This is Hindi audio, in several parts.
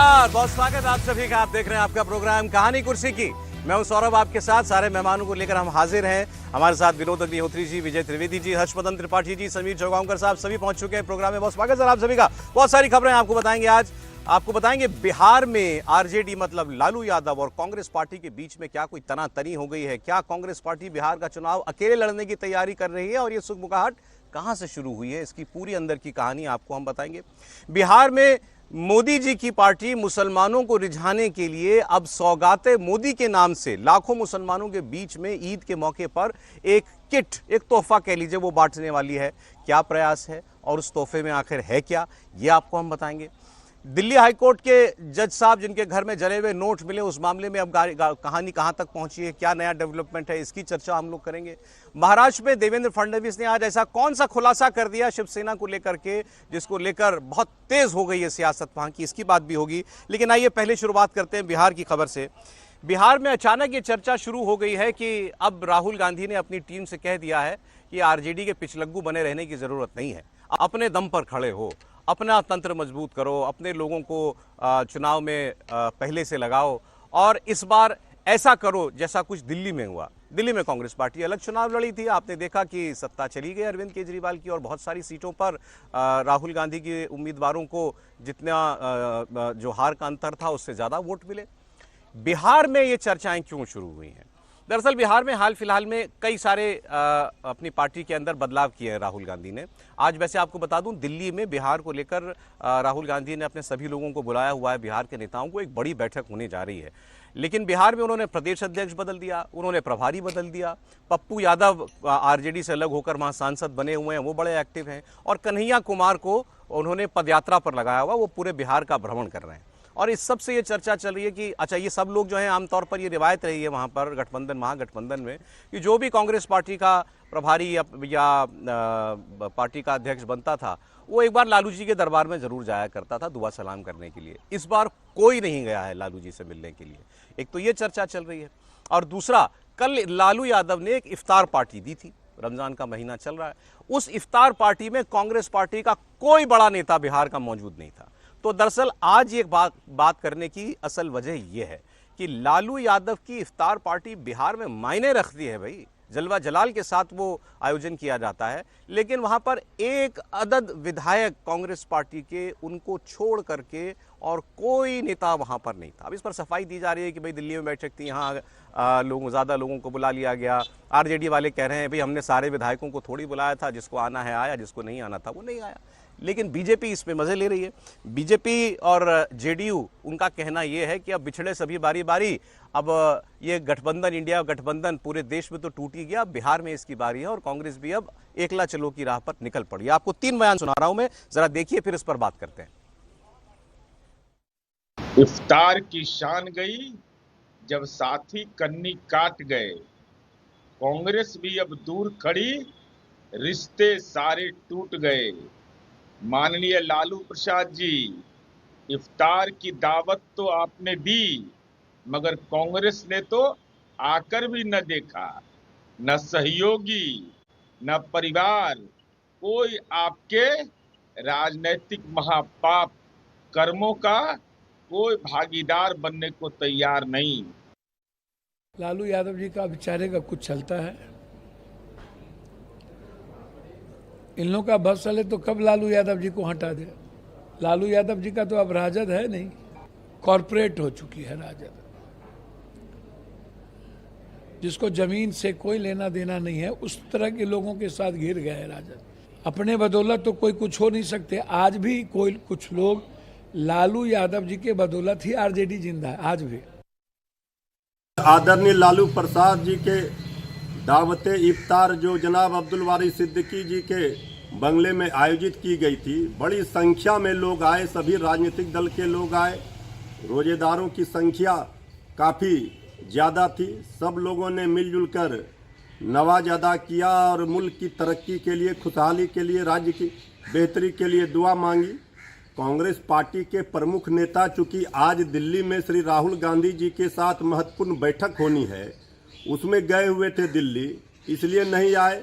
नमस्कार, बहुत स्वागत आप सभी का। आप देख रहे हैं आपका प्रोग्राम कहानी कुर्सी की। मैं हूं सौरभ, आपके साथ सारे मेहमानों को लेकर हम हाजिर हैं। हमारे साथ विनोद अग्निहोत्री जी, विजय त्रिवेदी जी, हर्षवर्धन त्रिपाठी जी, समीर चौगांवकर साहब सभी पहुंच चुके हैं प्रोग्राम में। बहुत स्वागत सर आप सभी का। बहुत सारी खबरें आपको बताएंगे आज। आपको बताएंगे बिहार में आरजेडी मतलब लालू यादव और कांग्रेस पार्टी के बीच में क्या कोई तनातनी हो गई है? क्या कांग्रेस पार्टी बिहार का चुनाव अकेले लड़ने की तैयारी कर रही है? और ये सुगबुगाहट कहां से शुरू हुई है, इसकी पूरी अंदर की कहानी आपको हम बताएंगे। बिहार में मोदी जी की पार्टी मुसलमानों को रिझाने के लिए अब सौगाते मोदी के नाम से लाखों मुसलमानों के बीच में ईद के मौके पर एक किट, एक तोहफा कह लीजिए, वो बांटने वाली है। क्या प्रयास है और उस तोहफे में आखिर है क्या, ये आपको हम बताएंगे। दिल्ली हाईकोर्ट के जज साहब जिनके घर में जले हुए नोट मिले, उस मामले में अब कहानी कहां तक पहुंची है, क्या नया डेवलपमेंट है, इसकी चर्चा हम लोग करेंगे। महाराष्ट्र में देवेंद्र फडणवीस ने आज ऐसा कौन सा खुलासा कर दिया शिवसेना को लेकर के, जिसको लेकर बहुत तेज हो गई है सियासत वहां की, इसकी बात भी होगी। लेकिन आइए पहले शुरुआत करते हैं बिहार की खबर से। बिहार में अचानक ये चर्चा शुरू हो गई है कि अब राहुल गांधी ने अपनी टीम से कह दिया है कि आरजेडी के पिछलग्गू बने रहने की जरूरत नहीं है, अपने दम पर खड़े हो, अपना तंत्र मजबूत करो, अपने लोगों को चुनाव में पहले से लगाओ और इस बार ऐसा करो जैसा कुछ दिल्ली में हुआ। दिल्ली में कांग्रेस पार्टी अलग चुनाव लड़ी थी, आपने देखा कि सत्ता चली गई अरविंद केजरीवाल की और बहुत सारी सीटों पर राहुल गांधी के उम्मीदवारों को जितना जो हार का अंतर था उससे ज़्यादा वोट मिले। बिहार में ये चर्चाएं क्यों शुरू हुई हैं? दरअसल बिहार में हाल फिलहाल में कई सारे अपनी पार्टी के अंदर बदलाव किए हैं राहुल गांधी ने। आज वैसे आपको बता दूं, दिल्ली में बिहार को लेकर राहुल गांधी ने अपने सभी लोगों को बुलाया हुआ है, बिहार के नेताओं को। एक बड़ी बैठक होने जा रही है। लेकिन बिहार में उन्होंने प्रदेश अध्यक्ष बदल दिया, उन्होंने प्रभारी बदल दिया। पप्पू यादव आरजेडी से अलग होकर वहाँ सांसद बने हुए हैं, वो बड़े एक्टिव हैं। और कन्हैया कुमार को उन्होंने पदयात्रा पर लगाया हुआ, वो पूरे बिहार का भ्रमण कर रहे हैं। और इस सब से ये चर्चा चल रही है कि अच्छा, ये सब लोग जो हैं, आमतौर पर ये रिवायत रही है वहाँ पर गठबंधन, महागठबंधन में, कि जो भी कांग्रेस पार्टी का प्रभारी या पार्टी का अध्यक्ष बनता था, वो एक बार लालू जी के दरबार में जरूर जाया करता था दुआ सलाम करने के लिए। इस बार कोई नहीं गया है लालू जी से मिलने के लिए। एक तो ये चर्चा चल रही है, और दूसरा, कल लालू यादव ने एक इफ्तार पार्टी दी थी, रमजान का महीना चल रहा है। उस इफ्तार पार्टी में कांग्रेस पार्टी का कोई बड़ा नेता बिहार का मौजूद नहीं था। तो दरअसल आज ये बात करने की असल वजह यह है कि लालू यादव की इफ्तार पार्टी बिहार में मायने रखती है भाई। जलवा जलाल के साथ वो आयोजन किया जाता है, लेकिन वहां पर एक अदद विधायक कांग्रेस पार्टी के, उनको छोड़ करके और कोई नेता वहां पर नहीं था। अब इस पर सफाई दी जा रही है कि भाई दिल्ली में बैठक थी, यहाँ ज़्यादा लोगों को बुला लिया गया। आरजेडी वाले कह रहे हैं भाई हमने सारे विधायकों को थोड़ी बुलाया था, जिसको आना है आया, जिसको नहीं आना था वो नहीं आया। लेकिन बीजेपी इसमें मजे ले रही है। बीजेपी और जेडीयू, उनका कहना यह है कि अब बिछड़े सभी बारी बारी, अब ये गठबंधन, इंडिया गठबंधन पूरे देश में तो टूट ही गया, बिहार में इसकी बारी है और कांग्रेस भी अब एकला चलो की राह पर निकल पड़ी। आपको 3 बयान सुना रहा हूं मैं, जरा देखिए, फिर इस पर बात करते हैं। इफ्तार की शान गई जब साथी कन्नी काट गए, कांग्रेस भी अब दूर खड़ी, रिश्ते सारे टूट गए। माननीय लालू प्रसाद जी, इफ्तार की दावत तो आपने दी, मगर कांग्रेस ने तो आकर भी न देखा। न सहयोगी, न परिवार, कोई आपके राजनीतिक महापाप कर्मों का कोई भागीदार बनने को तैयार नहीं। लालू यादव जी का बेचारे का कुछ चलता है, इन लोगों का बस चले तो कब लालू यादव जी को हटा दे। लालू यादव जी का तो अब राजद है नहीं, कॉरपोरेट हो चुकी है राजद। जिसको जमीन से कोई लेना देना नहीं है, उस तरह के लोगों के साथ घिर गए है राजद। अपने बदौलत तो कोई कुछ हो नहीं सकते। आज भी कोई कुछ लोग लालू यादव जी के बदौलत ही आरजेडी जिंदा है, आज भी। आदरणीय लालू प्रसाद जी के दावत इफ्तार जो जनाब अब्दुल वारी सिद्दीकी जी के बंगले में आयोजित की गई थी, बड़ी संख्या में लोग आए, सभी राजनीतिक दल के लोग आए। रोजेदारों की संख्या काफ़ी ज़्यादा थी। सब लोगों ने मिलजुल कर नवाज अदा किया और मुल्क की तरक्की के लिए, खुशहाली के लिए, राज्य की बेहतरी के लिए दुआ मांगी। कांग्रेस पार्टी के प्रमुख नेता, चूंकि आज दिल्ली में श्री राहुल गांधी जी के साथ महत्वपूर्ण बैठक होनी है, उसमें गए हुए थे दिल्ली, इसलिए नहीं आए।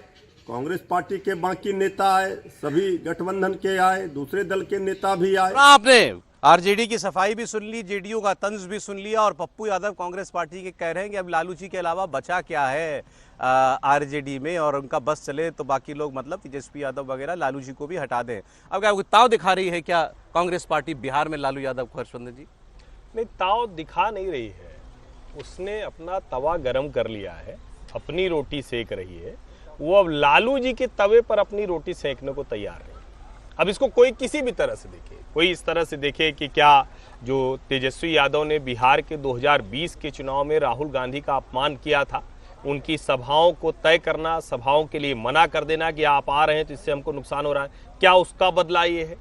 कांग्रेस पार्टी के बाकी नेता आए, सभी गठबंधन के आए, दूसरे दल के नेता भी आए। आपने आरजेडी की सफाई भी सुन ली, जेडीयू का तंज भी सुन लिया और पप्पू यादव कांग्रेस पार्टी के कह रहे हैं कि अब लालू जी के अलावा बचा क्या है आरजेडी में, और उनका बस चले तो बाकी लोग मतलब तेजस्वी यादव वगैरह लालू जी को भी हटा दें। अब क्या ताव दिखा रही है क्या कांग्रेस पार्टी बिहार में लालू यादव को? हर्षवर्धन जी, नहीं, ताव दिखा नहीं रही है। उसने अपना तवा गरम कर लिया है, अपनी रोटी सेक रही है। वो अब लालू जी के तवे पर अपनी रोटी सेकने को तैयार है। अब इसको कोई किसी भी तरह से देखे, कोई इस तरह से देखे कि क्या जो तेजस्वी यादव ने बिहार के 2020 के चुनाव में राहुल गांधी का अपमान किया था, उनकी सभाओं को तय करना, सभाओं के लिए मना कर देना कि आप आ रहे हैं तो इससे हमको नुकसान हो रहा है, क्या उसका बदला ये है?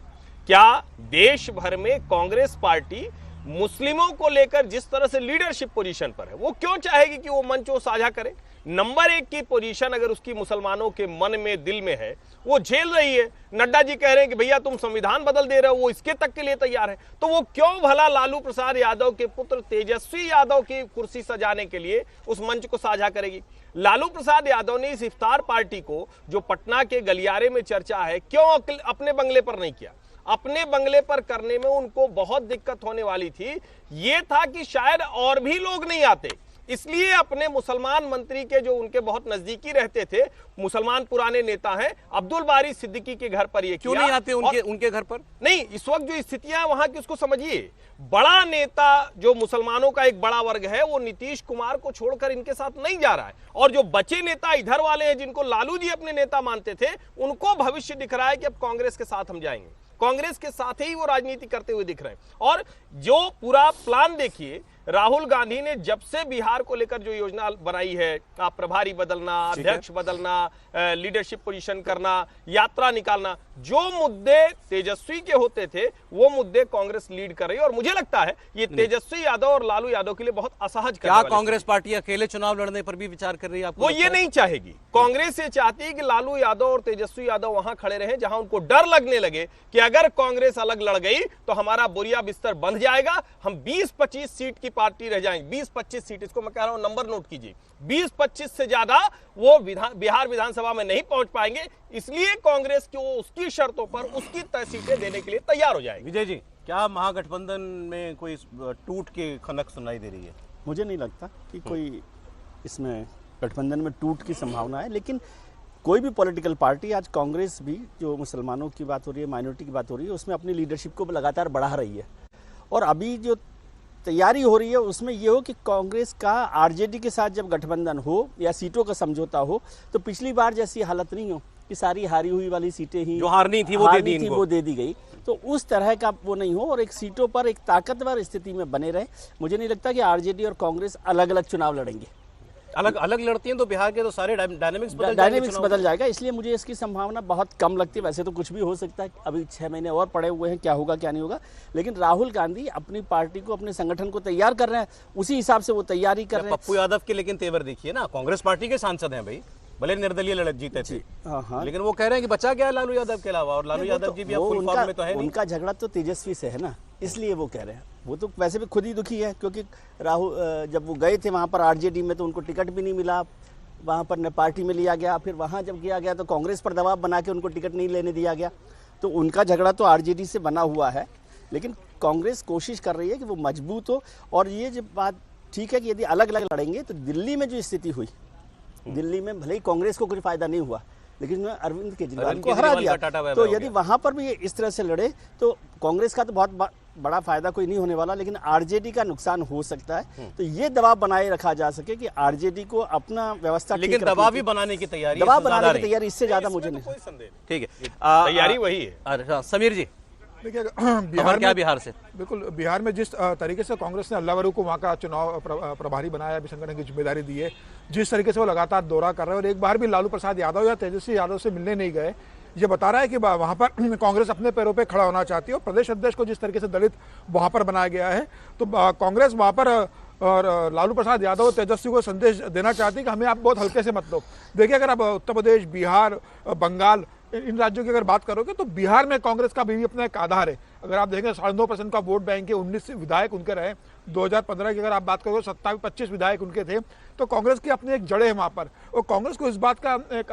क्या देश भर में कांग्रेस पार्टी मुस्लिमों को लेकर जिस तरह से लीडरशिप पोजीशन पर है, वो क्यों चाहेगी कि वो मंच वो साझा करे? नंबर 1 की पोजीशन अगर उसकी मुसलमानों के मन में, दिल में है, वो झेल रही है। नड्डा जी कह रहे हैं कि भैया तुम संविधान बदल दे रहे हो, वो इसके तक के लिए तैयार है, तो वो क्यों भला लालू प्रसाद यादव के पुत्र तेजस्वी यादव की कुर्सी सजाने के लिए उस मंच को साझा करेगी? लालू प्रसाद यादव ने इस इफ्तार पार्टी को, जो पटना के गलियारे में चर्चा है, क्यों अपने बंगले पर नहीं किया? अपने बंगले पर करने में उनको बहुत दिक्कत होने वाली थी। ये था कि शायद और भी लोग नहीं आते, इसलिए अपने मुसलमान मंत्री के, जो उनके बहुत नजदीकी रहते थे, मुसलमान पुराने नेता हैं, अब्दुल बारी सिद्दीकी के घर पर ये क्यों नहीं आते उनके घर पर? नहीं, इस वक्त जो स्थितियां है वहां की उसको समझिए। बड़ा नेता जो मुसलमानों का एक बड़ा वर्ग है, वो नीतीश कुमार को छोड़कर इनके साथ नहीं जा रहा है, और जो बचे नेता इधर वाले हैं, जिनको लालू जी अपने नेता मानते थे, उनको भविष्य दिख रहा है कि अब कांग्रेस के साथ हम जाएंगे, कांग्रेस के साथ ही वो राजनीति करते हुए दिख रहे हैं। और जो पूरा प्लान देखिए, राहुल गांधी ने जब से बिहार को लेकर जो योजना बनाई है, प्रभारी बदलना, अध्यक्ष बदलना, लीडरशिप पोजीशन करना, यात्रा निकालना, जो मुद्दे तेजस्वी के होते थे वो मुद्दे कांग्रेस लीड कर रही है। और मुझे लगता है ये तेजस्वी यादव और लालू यादव के लिए बहुत असहज। क्या कांग्रेस पार्टी अकेले चुनाव लड़ने पर भी विचार कर रही है? वो ये नहीं चाहेगी। कांग्रेस ये चाहती है कि लालू यादव और तेजस्वी यादव वहां खड़े रहे जहां उनको डर लगने लगे कि अगर कांग्रेस अलग लड़ गई तो हमारा बोरिया बिस्तर बंध जाएगा, हम 20-25 सीट की पार्टी रह जाएंगे। 20-25 सीट, इसको मैं कह रहा हूं, नंबर नोट कीजिए, 20-25 से ज्यादा वो बिहार विधानसभा में नहीं पहुंच पाएंगे। इसलिए कांग्रेस को उसकी शर्तों पर उसकी तय सीटें देने के लिए तैयार हो जाएगी। विजय जी, क्या महागठबंधन में कोई टूट के खनक सुनाई दे रही है? मुझे नहीं लगता कि कोई इसमें गठबंधन में टूट की संभावना है, लेकिन कोई भी पॉलिटिकल पार्टी, आज कांग्रेस भी, जो मुसलमानों की बात हो रही है, माइनॉरिटी की बात हो रही है, उसमें अपनी लीडरशिप को लगातार बढ़ा रही है। और अभी जो तैयारी हो रही है उसमें ये हो कि कांग्रेस का आरजेडी के साथ जब गठबंधन हो या सीटों का समझौता हो, तो पिछली बार जैसी हालत नहीं हो कि सारी हारी हुई वाली सीटें ही जो हारनी थी वो दे दी गई, तो उस तरह का वो नहीं हो और एक सीटों पर एक ताकतवर स्थिति में बने रहे। मुझे नहीं लगता कि आरजेडी और कांग्रेस अलग अलग चुनाव लड़ेंगे। अलग अलग लड़ती हैं तो बिहार के तो सारे डायनेमिक्स बदल जाएगा, इसलिए मुझे इसकी संभावना बहुत कम लगती है। वैसे तो कुछ भी हो सकता है, अभी 6 महीने और पड़े हुए हैं, क्या होगा क्या नहीं होगा, लेकिन राहुल गांधी अपनी पार्टी को, अपने संगठन को तैयार कर रहे हैं, उसी हिसाब से वो तैयारी कर रहे हैं। पप्पू यादव के लेकिन तेवर देखिए ना, कांग्रेस पार्टी के सांसद हैं भाई, भले निर्दलीय लड़त जीते थे, हाँ, लेकिन वो कह रहे हैं कि बचा क्या लालू यादव के अलावा, और लालू यादव जी भी अब फुल फॉर्म में तो है नहीं। उनका झगड़ा तो तेजस्वी से है ना, इसलिए वो कह रहे हैं। वो तो वैसे भी खुद ही दुखी है, क्योंकि राहुल जब वो गए थे वहाँ पर आरजेडी में तो उनको टिकट भी नहीं मिला, वहाँ पर न पार्टी में लिया गया, फिर वहाँ जब किया गया तो कांग्रेस पर दबाव बना के उनको टिकट नहीं लेने दिया गया। तो उनका झगड़ा तो आरजेडी से बना हुआ है, लेकिन कांग्रेस कोशिश कर रही है कि वो मजबूत हो। और ये जब बात ठीक है कि यदि अलग अलग लड़ेंगे तो दिल्ली में जो स्थिति हुई, दिल्ली में भले ही कांग्रेस को कुछ फायदा नहीं हुआ, लेकिन अरविंद केजरीवाल को हरा दिया, तो यदि वहां पर भी इस तरह से लड़े तो कांग्रेस का तो बहुत बड़ा फायदा कोई नहीं होने वाला, लेकिन आरजेडी का नुकसान हो सकता है। तो ये दबाव बनाए रखा जा सके कि आरजेडी को अपना व्यवस्था, लेकिन दबाव भी बनाने की तैयारी, दबाव बनाने की तैयारी, इससे ज्यादा मुझे नहीं। कोई संदेह नहीं, ठीक है, तैयारी वही है। अच्छा समीर जी, देखिए बिहार से बिल्कुल, बिहार में जिस तरीके से कांग्रेस ने अल्लाह को वहाँ का चुनाव प्रभारी बनाया, अभी संगठन की जिम्मेदारी दी है, जिस तरीके से वो लगातार दौरा कर रहे हैं और एक बार भी लालू प्रसाद यादव या तेजस्वी यादव से मिलने नहीं गए, ये बता रहा है कि वहाँ पर कांग्रेस अपने पैरों पे खड़ा होना चाहती है। और प्रदेश अध्यक्ष को जिस तरीके से दलित वहाँ पर बनाया गया है, तो कांग्रेस वहाँ पर और लालू प्रसाद यादव तेजस्वी को संदेश देना चाहती है कि हमें आप बहुत हल्के से मत लो। देखिए, अगर आप उत्तर प्रदेश, बिहार, बंगाल, इन राज्यों की अगर बात करोगे तो बिहार में कांग्रेस का भी अपना एक आधार है। अगर आप देखें 9.5% का वोट बैंक है, 19 विधायक उनके रहे। 2015 की अगर आप बात करोगे 27-25 विधायक उनके थे, तो कांग्रेस की अपनी एक जड़ें है वहाँ पर। और कांग्रेस को इस बात का एक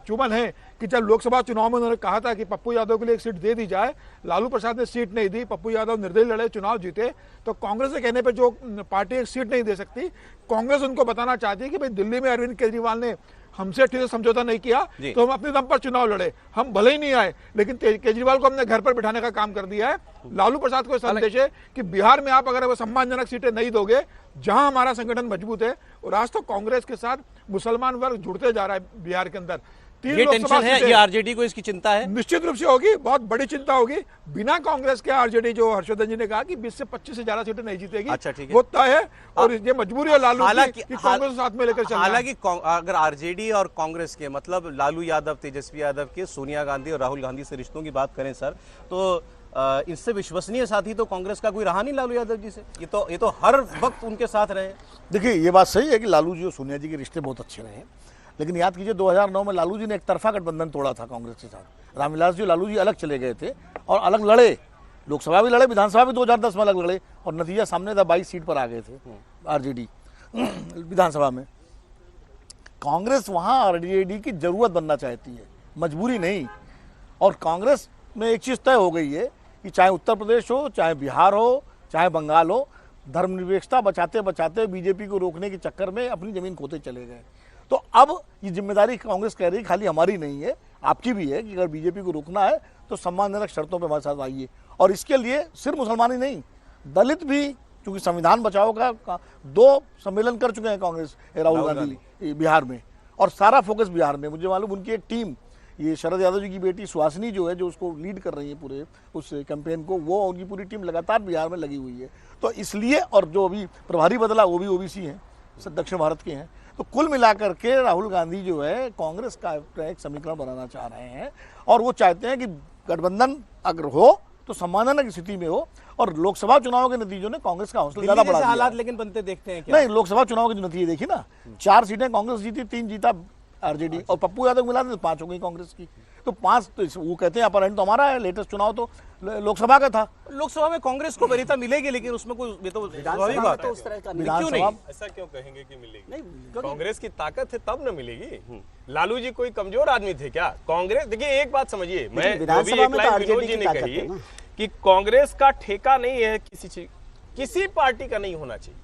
चुभन है कि जब लोकसभा चुनाव में उन्होंने कहा था कि पप्पू यादव के लिए एक सीट दे दी जाए, लालू प्रसाद ने सीट नहीं दी, पप्पू यादव निर्दलीय लड़े, चुनाव जीते, तो कांग्रेस के कहने पर जो पार्टी एक सीट नहीं दे सकती, कांग्रेस उनको बताना चाहती है कि भाई दिल्ली में अरविंद केजरीवाल ने हमसे ठीक से समझौता नहीं किया तो हम अपने दम पर चुनाव लड़े, हम भले ही नहीं आए लेकिन केजरीवाल को हमने घर पर बिठाने का काम कर दिया है। लालू प्रसाद को संदेश है कि बिहार में आप अगर वो सम्मानजनक सीटें नहीं दोगे, जहां हमारा संगठन मजबूत है, और आज तो कांग्रेस के साथ मुसलमान वर्ग जुड़ते जा रहा है बिहार के अंदर। ये टेंशन है, ये आरजेडी को इसकी चिंता है, निश्चित रूप से होगी, बहुत बड़ी चिंता होगी। बिना कांग्रेस के आरजेडी, जो हर्षवर्धन जी ने कहा कि 20 से 25 से ज्यादा सीटें नहीं जीतेगी, अच्छा ठीक है, वो तय है। और ये मजबूरी है लालू की कि कांग्रेस साथ में लेकर चलना है। हालांकि अगर आरजेडी और कांग्रेस के मतलब लालू यादव, तेजस्वी यादव के सोनिया गांधी और राहुल गांधी से रिश्तों की बात करें सर, तो इससे विश्वसनीय साथी तो कांग्रेस का कोई रहा नहीं लालू यादव जी से। ये तो हर वक्त उनके साथ रहे। देखिए ये बात सही है कि लालू जी और सोनिया जी के रिश्ते बहुत अच्छे रहे, लेकिन याद कीजिए 2009 में लालू जी ने एक तरफा गठबंधन तोड़ा था कांग्रेस के साथ। रामविलास जी लालू जी अलग चले गए थे और अलग लड़े, लोकसभा भी लड़े, विधानसभा भी 2010 में अलग लड़े, और नतीजा सामने था, 22 सीट पर आ गए थे आरजेडी विधानसभा में। कांग्रेस वहां आरजेडी की जरूरत बनना चाहती है, मजबूरी नहीं। और कांग्रेस में एक चीज तय हो गई है कि चाहे उत्तर प्रदेश हो, चाहे बिहार हो, चाहे बंगाल हो, धर्मनिरपेक्षता बचाते बचाते बीजेपी को रोकने के चक्कर में अपनी जमीन खोते चले गए। तो अब ये जिम्मेदारी कांग्रेस कह रही है खाली हमारी नहीं है, आपकी भी है कि अगर बीजेपी को रोकना है तो सम्मानजनक शर्तों पे हमारे साथ आइए। और इसके लिए सिर्फ मुसलमान ही नहीं, दलित भी, क्योंकि संविधान बचाओ का 2 सम्मेलन कर चुके हैं कांग्रेस, राहुल गांधी बिहार में, और सारा फोकस बिहार में। मुझे मालूम उनकी एक टीम, ये शरद यादव जी की बेटी सुहासिनी जो है, जो उसको लीड कर रही है पूरे उस कैंपेन को, वो उनकी पूरी टीम लगातार बिहार में लगी हुई है। तो इसलिए, और जो अभी प्रभारी बदला वो भी ओबीसी हैं, दक्षिण भारत के हैं। तो कुल मिलाकर के राहुल गांधी जो है कांग्रेस का एक समीकरण बनाना चाह रहे हैं, और वो चाहते हैं कि गठबंधन अगर हो तो सम्मानजनक स्थिति में हो। और लोकसभा चुनाव के नतीजों ने कांग्रेस का हौसला ज्यादा बढ़ा दिया। हालात लेकिन बनते देखते हैं क्या? नहीं, लोकसभा चुनाव के जो नतीजे देखिए ना, 4 सीटें कांग्रेस जीती, 3 जीता आरजेडी, और पप्पू यादव मिला तो 5 हो गई कांग्रेस की। तो 5 तो वो कहते हैं अपर एंड तो हमारा है। लेटेस्ट चुनाव तो लोकसभा का था। लोकसभा में कांग्रेस को वरीयता मिलेगी, लेकिन उसमें कोई, ये तो स्वाभाविक बात है। उस तरह का क्यों नहीं? ऐसा क्यों कहेंगे कि मिलेगी? नहीं, कांग्रेस की ताकत है तब न मिलेगी। लालू जी कोई कमजोर आदमी थे क्या? कांग्रेस, देखिए एक बात समझिए, मैं विधानसभा में तो विनोद जी ने कही कि कांग्रेस का ठेका नहीं है किसी चीज, किसी पार्टी का नहीं होना चाहिए।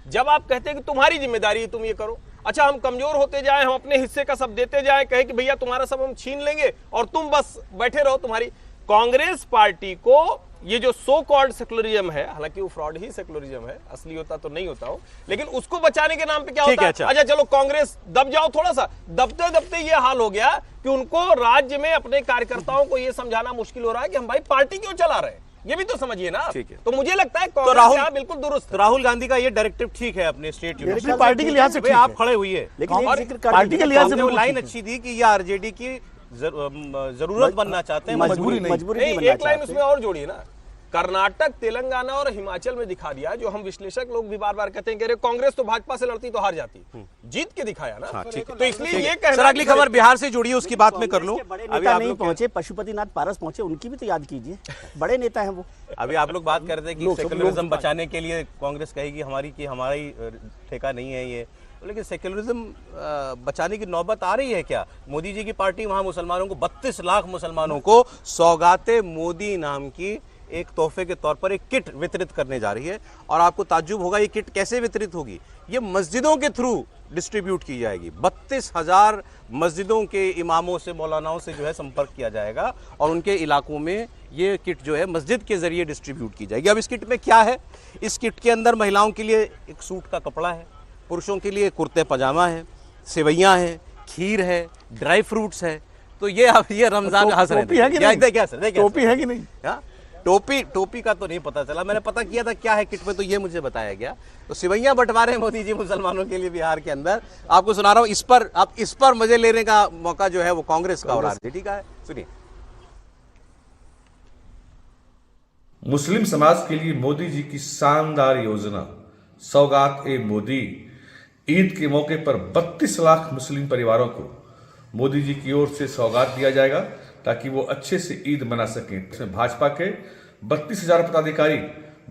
जब आप कहते हैं कि तुम्हारी जिम्मेदारी है, तुम ये करो, अच्छा हम कमजोर होते जाए, हम अपने हिस्से का सब देते जाए, कहे कि भैया तुम्हारा सब हम छीन लेंगे और तुम बस बैठे रहो। तुम्हारी कांग्रेस पार्टी को ये जो सो कॉल्ड सेक्युलरिज्म है, हालांकि वो फ्रॉड ही सेक्युलरिज्म है, असली होता तो नहीं होता हो, लेकिन उसको बचाने के नाम पे क्या होता है? अच्छा चलो कांग्रेस दब जाओ, थोड़ा सा दबते दबते ये हाल हो गया कि उनको राज्य में अपने कार्यकर्ताओं को ये समझाना मुश्किल हो रहा है कि हम भाई पार्टी क्यों चला रहे हैं, ये भी तो समझिए ना। ठीक है, तो मुझे लगता है तो राहुल बिल्कुल दुरुस्त। तो राहुल गांधी का ये डायरेक्टिव ठीक है अपने स्टेट यूनिवर्सिटी पार्टी के लिहाज से आप खड़े हुई है, लेकिन पार्टी के लिहाज से लाइन अच्छी थी कि ये आरजेडी की जरूरत बनना चाहते हैं, मजबूरी नहीं। एक लाइन उसमें और जोड़िए ना, कर्नाटक, तेलंगाना और हिमाचल में दिखा दिया, जो हम विश्लेषक लोग भी बार बार कहते हैं कि कांग्रेस तो भाजपा से लड़ती तो हार जाती, जीत के दिखाया ना। तो इसलिए ये कहना। सर अगली खबर बिहार से जुड़ी है, उसकी बात मैं कर लूं। अभी आप नहीं पहुंचे, पशुपतिनाथ पारस पहुंचे, उनकी भी तो याद कीजिए, बड़े नेता हैं वो। अभी आप लोग बात कर रहे थे कि सेक्युलरिज्म बचाने के लिए कांग्रेस कहेगी हमारा ही ठेका नहीं है ये, लेकिन सेक्युलरिज्म बचाने की नौबत आ रही है क्या? मोदी जी की पार्टी वहां मुसलमानों को, 32 लाख मुसलमानों को सौगाते मोदी नाम की एक तोहफे के तौर पर एक किट वितरित करने जा रही है। और आपको ताज्जुब होगा ये किट कैसे वितरित होगी? ये मस्जिदों के थ्रू डिस्ट्रीब्यूट की जाएगी। 32,000 मस्जिदों के इमामों से, मौलानाओं से जो है संपर्क किया जाएगा और उनके इलाकों में ये किट जो है मस्जिद के जरिए डिस्ट्रीब्यूट की जाएगी। अब इस किट में क्या है? इस किट के अंदर महिलाओं के लिए एक सूट का कपड़ा है, पुरुषों के लिए कुर्ते पजामा है, सेवैयाँ हैं, खीर है, ड्राई फ्रूट्स है। तो ये रमजान हंस रहे थे क्या सर? टोपी है कि नहीं? टोपी का तो नहीं पता चला, मैंने पता किया था क्या है किट में, तो ये मुझे बताया गया। तो सिवैयां बंटवा रहे हैं मोदी जी मुसलमानों के लिए बिहार के अंदर। आपको सुना रहा हूं, इस पर मजे लेने का मौका जो है वो कांग्रेस का और आरजेडी का है। सुनिए। मुस्लिम समाज के लिए मोदी जी की शानदार योजना सौगात ए मोदी। ईद के मौके पर 32 लाख मुस्लिम परिवारों को मोदी जी की ओर से सौगात दिया जाएगा ताकि वो अच्छे से ईद मना सकें। इसमें भाजपा के 32,000 पदाधिकारी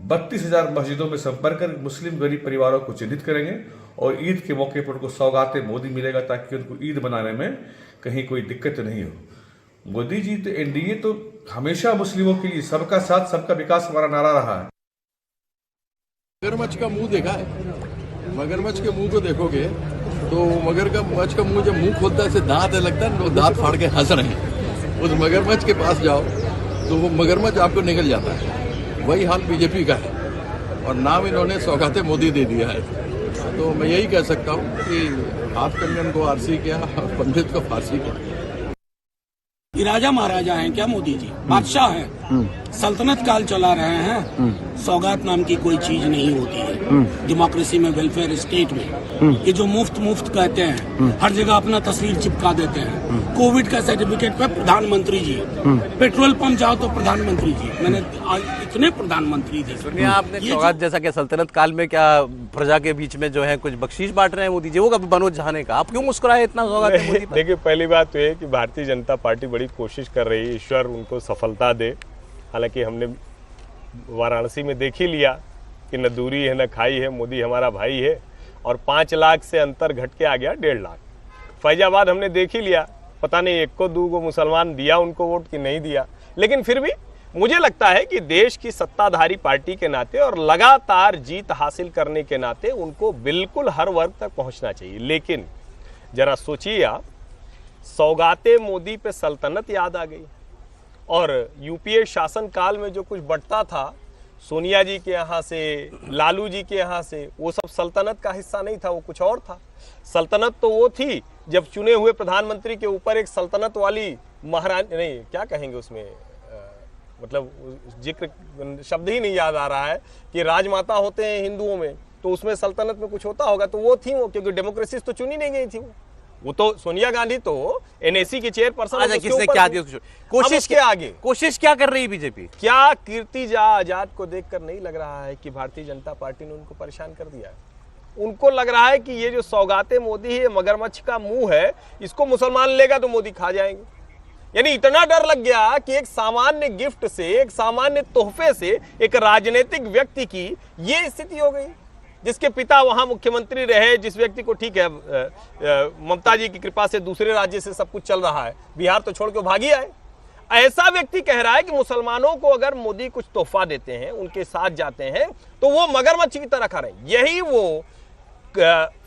32,000 मस्जिदों में संपर्क कर मुस्लिम गरीब परिवारों को चिन्हित करेंगे और ईद के मौके पर उनको सौगात मोदी मिलेगा ताकि उनको ईद मनाने में कहीं कोई दिक्कत नहीं हो। मोदी जी तो एनडीए तो हमेशा मुस्लिमों के लिए सबका साथ सबका विकास हमारा नारा रहा है। मगरमच्छ का मुंह देखा है? मगरमच्छ के मुंह को देखोगे तो मगरमच्छ का मुंह जब मुंह खोलता है ऐसे दांत है, लगता है लोग दांत फाड़ के हंस रहे हैं। उस मगरमच्छ के पास जाओ तो वो मगरमच्छ आपको निकल जाता है। वही हाल बीजेपी का है और नाम इन्होंने सौगाते मोदी दे दिया है। तो मैं यही कह सकता हूँ कि हाथ कंगन को आरसी किया और पंडित को फांसी किया। राजा महाराजा हैं क्या मोदी जी? बादशाह हैं, सल्तनत काल चला रहे हैं। सौगात नाम की कोई चीज नहीं होती है डेमोक्रेसी में, वेलफेयर स्टेट में। ये जो मुफ्त कहते हैं, हर जगह अपना तस्वीर चिपका देते हैं। कोविड का सर्टिफिकेट पे प्रधानमंत्री जी, पेट्रोल पंप जाओ तो प्रधानमंत्री जी। मैंने इतने प्रधानमंत्री देखे। सुनिए, आपने सौगात जैसा क्या सल्तनत काल में क्या प्रजा के बीच में जो है कुछ बख्शीश बांट रहे हैं मोदी जी? वो कभी मनोज झा ने कहा, आप क्यों मुस्कुराए इतना सौगात मोदी पर? देखिए, पहली बात तो ये कि भारतीय जनता पार्टी बड़ी कोशिश कर रही है, ईश्वर उनको सफलता दे। हालांकि हमने वाराणसी में देख ही लिया कि न दूरी है न खाई है, मोदी हमारा भाई है। और 5 लाख से अंतर घट के आ गया 1.5 लाख। फैजाबाद हमने देख ही लिया, पता नहीं 1 को 2 को मुसलमान दिया उनको वोट कि नहीं दिया। लेकिन फिर भी मुझे लगता है कि देश की सत्ताधारी पार्टी के नाते और लगातार जीत हासिल करने के नाते उनको बिल्कुल हर वर्ग तक पहुंचना चाहिए। लेकिन जरा सोचिए आप, सौगाते मोदी पे सल्तनत याद आ गई। और यूपीए शासन काल में जो कुछ बंटता था सोनिया जी के यहाँ से, लालू जी के यहाँ से, वो सब सल्तनत का हिस्सा नहीं था, वो कुछ और था। सल्तनत तो वो थी जब चुने हुए प्रधानमंत्री के ऊपर एक सल्तनत वाली महारानी, नहीं क्या कहेंगे उसमें, मतलब जिक्र शब्द ही नहीं याद आ रहा है कि राजमाता होते हैं हिंदुओं में, तो उसमें सल्तनत में कुछ होता होगा, तो वो थी वो, क्योंकि डेमोक्रेसी तो चुनी नहीं गई थी वो तो सोनिया गांधी तो एनएसी की चेयरपर्सन। किसने क्या दिया? कोशिश के आगे कोशिश क्या कर रही है बीजेपी? क्या कीर्ति जा आजाद को देखकर नहीं लग रहा है कि भारतीय जनता पार्टी ने उनको परेशान कर दिया है? उनको लग रहा है कि ये जो सौगाते मोदी है, मगरमच्छ का मुंह है, इसको मुसलमान लेगा तो मोदी खा जाएंगे। यानी इतना डर लग गया कि एक सामान्य गिफ्ट से, एक सामान्य तोहफे से एक राजनीतिक व्यक्ति की ये स्थिति हो गई, जिसके पिता वहां मुख्यमंत्री रहे, जिस व्यक्ति को, ठीक है ममता जी की कृपा से दूसरे राज्य से सब कुछ चल रहा है, बिहार तो छोड़ के भागी आए। ऐसा व्यक्ति कह रहा है कि मुसलमानों को अगर मोदी कुछ तोहफा देते हैं, उनके साथ जाते हैं, तो वो मगरमच्छ की तरह खा रहे हैं। यही वो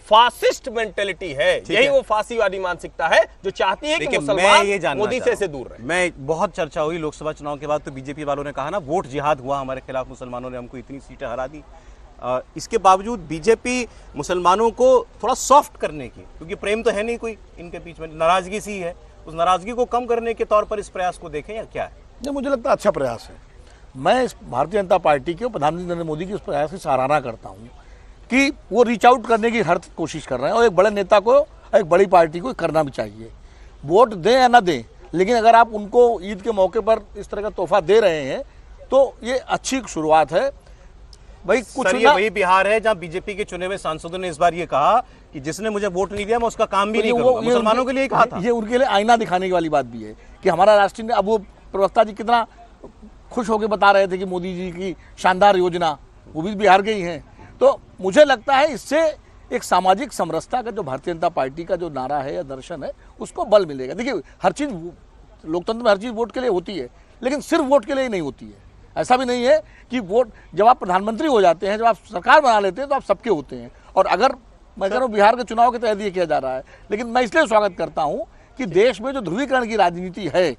फासिस्ट मेंटेलिटी है, यही वो फांसीवादी मानसिकता है जो चाहती है कि मुसलमान मोदी से दूर रहे। मैं बहुत चर्चा हुई लोकसभा चुनाव के बाद, तो बीजेपी वालों ने कहा ना वोट जिहाद हुआ हमारे खिलाफ, मुसलमानों ने हमको इतनी सीटें हरा दी। इसके बावजूद बीजेपी मुसलमानों को थोड़ा सॉफ्ट करने की, क्योंकि प्रेम तो है नहीं कोई इनके बीच में, नाराजगी सी है, उस नाराजगी को कम करने के तौर पर इस प्रयास को देखें या क्या है? नहीं, मुझे लगता है अच्छा प्रयास है। मैं इस भारतीय जनता पार्टी के और प्रधानमंत्री नरेंद्र मोदी की उस प्रयास की सराहना करता हूँ कि वो रीच आउट करने की हर कोशिश कर रहे हैं, और एक बड़े नेता को, एक बड़ी पार्टी को करना भी चाहिए। वोट दें या ना दें, लेकिन अगर आप उनको ईद के मौके पर इस तरह का तोहफा दे रहे हैं तो ये अच्छी शुरुआत है। भाई कुछ ये वही बिहार है जहां बीजेपी के चुने हुए सांसदों ने इस बार ये कहा कि जिसने मुझे वोट नहीं दिया मैं उसका काम भी नहीं करूंगा। मुसलमानों के लिए कहा था। ये उनके लिए आईना दिखाने वाली बात भी है कि हमारा राष्ट्रीय, अब वो प्रवक्ता जी कितना खुश होकर बता रहे थे कि मोदी जी की शानदार योजना, वो भी बिहार के ही हैं। तो मुझे लगता है इससे एक सामाजिक समरसता का जो भारतीय जनता पार्टी का जो नारा है या दर्शन है, उसको बल मिलेगा। देखिए, हर चीज लोकतंत्र में हर चीज वोट के लिए होती है, लेकिन सिर्फ वोट के लिए ही नहीं होती है। ऐसा भी नहीं है कि वोट, जब आप प्रधानमंत्री हो जाते हैं, जब आप सरकार बना लेते हैं, तो आप सबके होते हैं। और अगर मैं कह रहा हूँ बिहार के चुनाव के तहत ये किया जा रहा है, लेकिन मैं इसलिए स्वागत करता हूँ कि देश में जो ध्रुवीकरण की राजनीति है,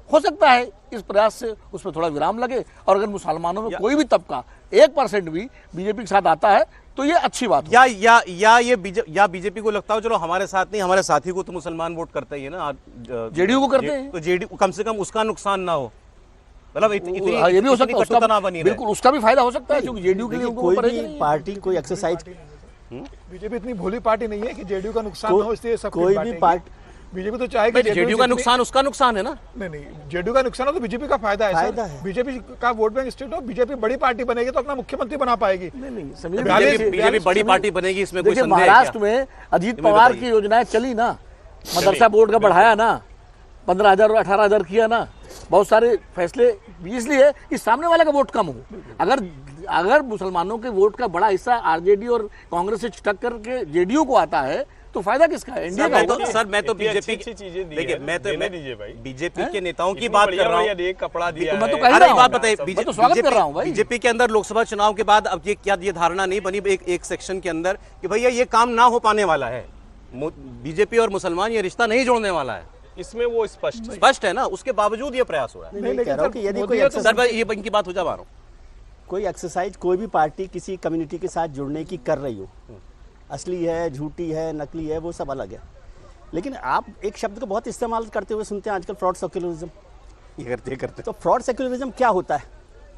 हो सकता है इस प्रयास से उस पर थोड़ा विराम लगे, और अगर मुसलमानों में कोई भी तबका 1% भी बीजेपी के साथ आता है तो ये अच्छी बात है। या बीजेपी को लगता हो चलो हमारे साथ नहीं, हमारे साथी को तो मुसलमान वोट करते ही है ना, जेडीयू को करते हैं, तो जेडीयू कम से कम उसका नुकसान ना हो। मतलब ये भी हो सकता है, उसका बिल्कुल उसका भी फायदा हो सकता है, क्योंकि जेडीयू के लिए कोई भी पार्टी कोई एक्सरसाइज, बीजेपी इतनी भोली पार्टी नहीं है कि जेडीयू का नुकसान हो, इसलिए सब कोई भी पार्टी, बीजेपी तो चाहेगी जेडीयू का नुकसान उसका नुकसान है ना। नहीं, जेडीयू का नुकसान हो तो बीजेपी का फायदा है। बीजेपी का वोट बैंक स्टेट हो, बीजेपी बड़ी पार्टी बनेगी तो अपना मुख्यमंत्री बना पाएगी। बीजेपी बड़ी पार्टी बनेगी, इसमें कोई संदेह है? महाराष्ट्र में अजीत पवार की योजनाएं चली ना, मदरसा बोर्ड का बढ़ाया ना, 15,000 और 18,000 किया ना, बहुत सारे फैसले, इसलिए कि सामने वाले का वोट कम हो। अगर मुसलमानों के वोट का बड़ा हिस्सा आरजेडी और कांग्रेस से छिटक करके जेडीयू को आता है, तो फायदा किसका है? इंडिया का होगा। सर मैं तो बीजेपी अच्छी चीजें दी देखिए है, मैं तो देने दीजिए भाई। बीजेपी के नेताओं की इतनी बात कर रहा बढ़िया हूँ। एक कपड़ा दिया मैं तो है। कह ही अरे रहा एक हूँ। बात बताइए, मैं तो स्वागत कर रहा हूँ भाई। बीजेपी के अंदर लोकसभा चुनाव के बाद अब ये क्या ये धारणा नहीं बनी एक सेक्शन के अंदर कि भैया ये काम ना हो पाने वाला है, बीजेपी और मुसलमान ये रिश्ता नहीं जोड़ने वाला है, इसमें वो स्पष्ट है ना, उसके बावजूद ये प्रयास हो रहा है। नहीं कह रहा हूँ कि यदि कोई सर भाई ये इनकी बात हो जा पा रहा हूँ, कोई एक्सरसाइज कोई भी पार्टी किसी कम्युनिटी के साथ जुड़ने की कर रही हो, असली है, झूठी है, नकली है, वो सब अलग है। लेकिन आप एक शब्द को बहुत इस्तेमाल करते हुए सुनते हैं आजकल, फ्रॉड सेक्युलरिज्म। ये करते तो फ्रॉड सेक्युलरिज्म क्या होता है?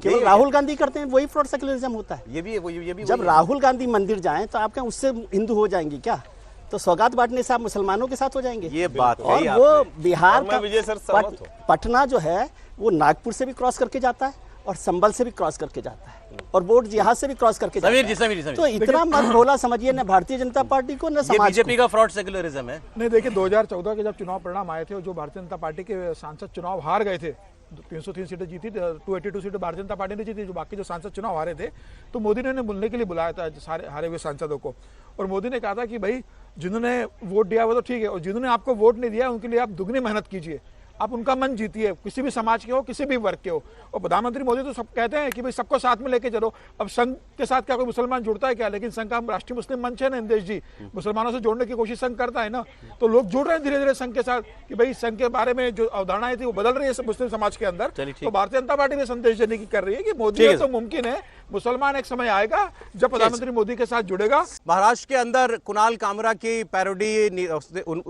केवल राहुल गांधी करते हैं वही फ्रॉड सेक्युलरिज्म होता है। ये भी जब राहुल गांधी मंदिर जाएं तो आप क्या उससे हिंदू हो जाएंगे क्या? तो सौगात बांटने से आप मुसलमानों के साथ हो जाएंगे। ये बात और कही वो आपने। बिहार और का मैं विजय सर सहमत हूं। पटना जो है वो नागपुर से भी क्रॉस करके जाता है और संबल से भी क्रॉस करके जाता है और वोट जिहाद से भी क्रॉस करके जाता है। समीर जी तो इतना मत भोला समझिए न भारतीय जनता पार्टी को न ये समाज बीजेपी का फ्रॉड सेक्युलरिज्म है। नहीं देखिए 2014 के जब चुनाव परिणाम आए थे और जो भारतीय जनता पार्टी के सांसद चुनाव हार गए थे, 303 सीटें जीती, 282 सीटें भारतीय जनता पार्टी ने जीती, जो बाकी जो सांसद चुनाव हारे थे, तो मोदी ने उन्हें मिलने के लिए बुलाया था सारे हारे हुए सांसदों को। और मोदी ने कहा था कि भाई जिन्होंने वोट दिया वो तो ठीक है, और जिन्होंने आपको वोट नहीं दिया उनके लिए आप दुगनी मेहनत कीजिए, आप उनका मन जीतिए, किसी भी समाज के हो, किसी भी वर्ग के हो। और प्रधानमंत्री मोदी तो सब कहते हैं कि भाई सबको साथ में लेके चलो। अब संघ के साथ क्या कोई मुसलमान जुड़ता है क्या? लेकिन संघ का राष्ट्रीय मुस्लिम मंच है ना इंदेश जी, मुसलमानों से जोड़ने की कोशिश संघ करता है ना, तो लोग जुड़ रहे हैं धीरे धीरे संघ के साथ कि भाई संघ के बारे में जो अवधारणाएं थी वो बदल रही है मुस्लिम समाज के अंदर। तो भारतीय जनता पार्टी भी संदेश देने की कर रही है कि मोदी तो मुमकिन है, मुसलमान एक समय आएगा जब प्रधानमंत्री मोदी के साथ जुड़ेगा। महाराष्ट्र के अंदर कुणाल कामरा की पैरोडी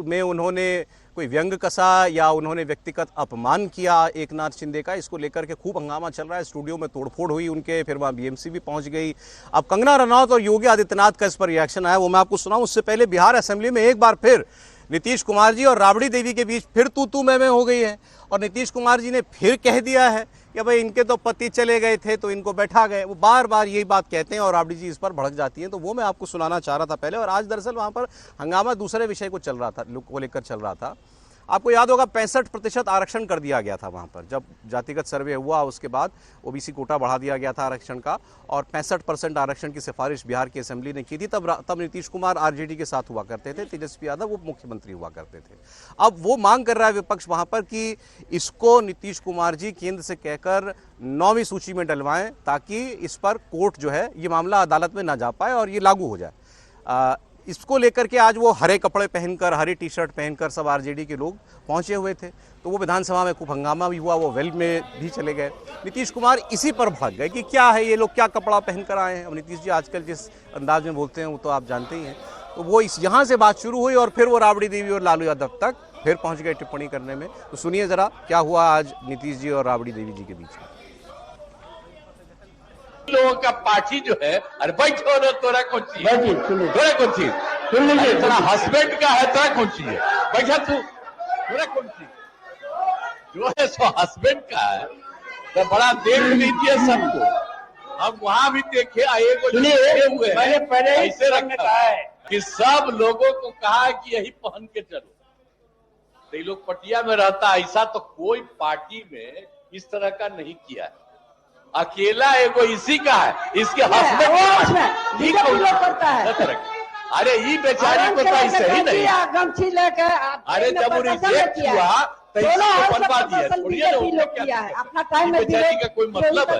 में उन्होंने कोई व्यंग कसा या उन्होंने व्यक्तिगत अपमान किया एक नाथ शिंदे का, इसको लेकर के खूब हंगामा चल रहा है। स्टूडियो में तोड़फोड़ हुई उनके, फिर वहाँ बीएमसी भी पहुंच गई। अब कंगना रनौत और योगी आदित्यनाथ का इस पर रिएक्शन आया, वो मैं आपको सुनाऊं। उससे पहले बिहार असेंबली में एक बार फिर नीतीश कुमार जी और राबड़ी देवी के बीच फिर तू मैं हो गई है, और नीतीश कुमार जी ने फिर कह दिया है कि भाई इनके तो पति चले गए थे तो इनको बैठा गए। वो बार बार यही बात कहते हैं और राबड़ी जी इस पर भड़क जाती हैं। तो वो मैं आपको सुनाना चाह रहा था पहले। और आज दरअसल वहाँ पर हंगामा दूसरे विषय को चल रहा था, को लेकर चल रहा था। आपको याद होगा 65% आरक्षण कर दिया गया था वहाँ पर, जब जातिगत सर्वे हुआ उसके बाद ओबीसी कोटा बढ़ा दिया गया था आरक्षण का, और 65% आरक्षण की सिफारिश बिहार की असेंबली ने की थी। तब नीतीश कुमार आरजेडी के साथ हुआ करते थे, तेजस्वी यादव वो मुख्यमंत्री हुआ करते थे। अब वो मांग कर रहा है विपक्ष वहाँ पर कि इसको नीतीश कुमार जी केंद्र से कहकर 9वीं सूची में डलवाएं, ताकि इस पर कोर्ट जो है ये मामला अदालत में ना जा पाए और ये लागू हो जाए। इसको लेकर के आज वो हरे कपड़े पहनकर, हरी टी शर्ट पहनकर सब आरजेडी के लोग पहुंचे हुए थे। तो वो विधानसभा में खूब हंगामा भी हुआ, वो वेल में भी चले गए। नीतीश कुमार इसी पर भड़क गए कि क्या है ये लोग, क्या कपड़ा पहनकर आए हैं। अब नीतीश जी आजकल जिस अंदाज में बोलते हैं वो तो आप जानते ही हैं। तो वो यहाँ से बात शुरू हुई और फिर वो राबड़ी देवी और लालू यादव तक फिर पहुँच गए टिप्पणी करने में। तो सुनिए ज़रा क्या हुआ आज नीतीश जी और राबड़ी देवी जी के बीच में। लोगों का पार्टी जो है, अरे बैठो ना, तोरा कौन चीज, तोरा कौन चीज, तेरा हस्बैंड का है, तोरा कौन चीज है, बैठा तू, तोरा कौन चीज जो है सो हस्बैंड का है। तो बड़ा देख लीजिए सबको, हम वहां भी देखे हुए हैं, पहले ऐसे रखा है कि सब लोगों को कहा कि यही पहन के चलो। तो ये लोग पटिया में रहता, ऐसा तो कोई पार्टी में इस तरह का नहीं किया है। अकेला एगो इसी का है, इसके हस्बैंड करता है। अरे ये बेचारी को तो ऐसे ही नहीं, गमछी लेके, अरे जब वो रिजेक्ट हुआ तो इसको बनवा दिया, अपना टाइम में बेचारी का कोई मतलब है,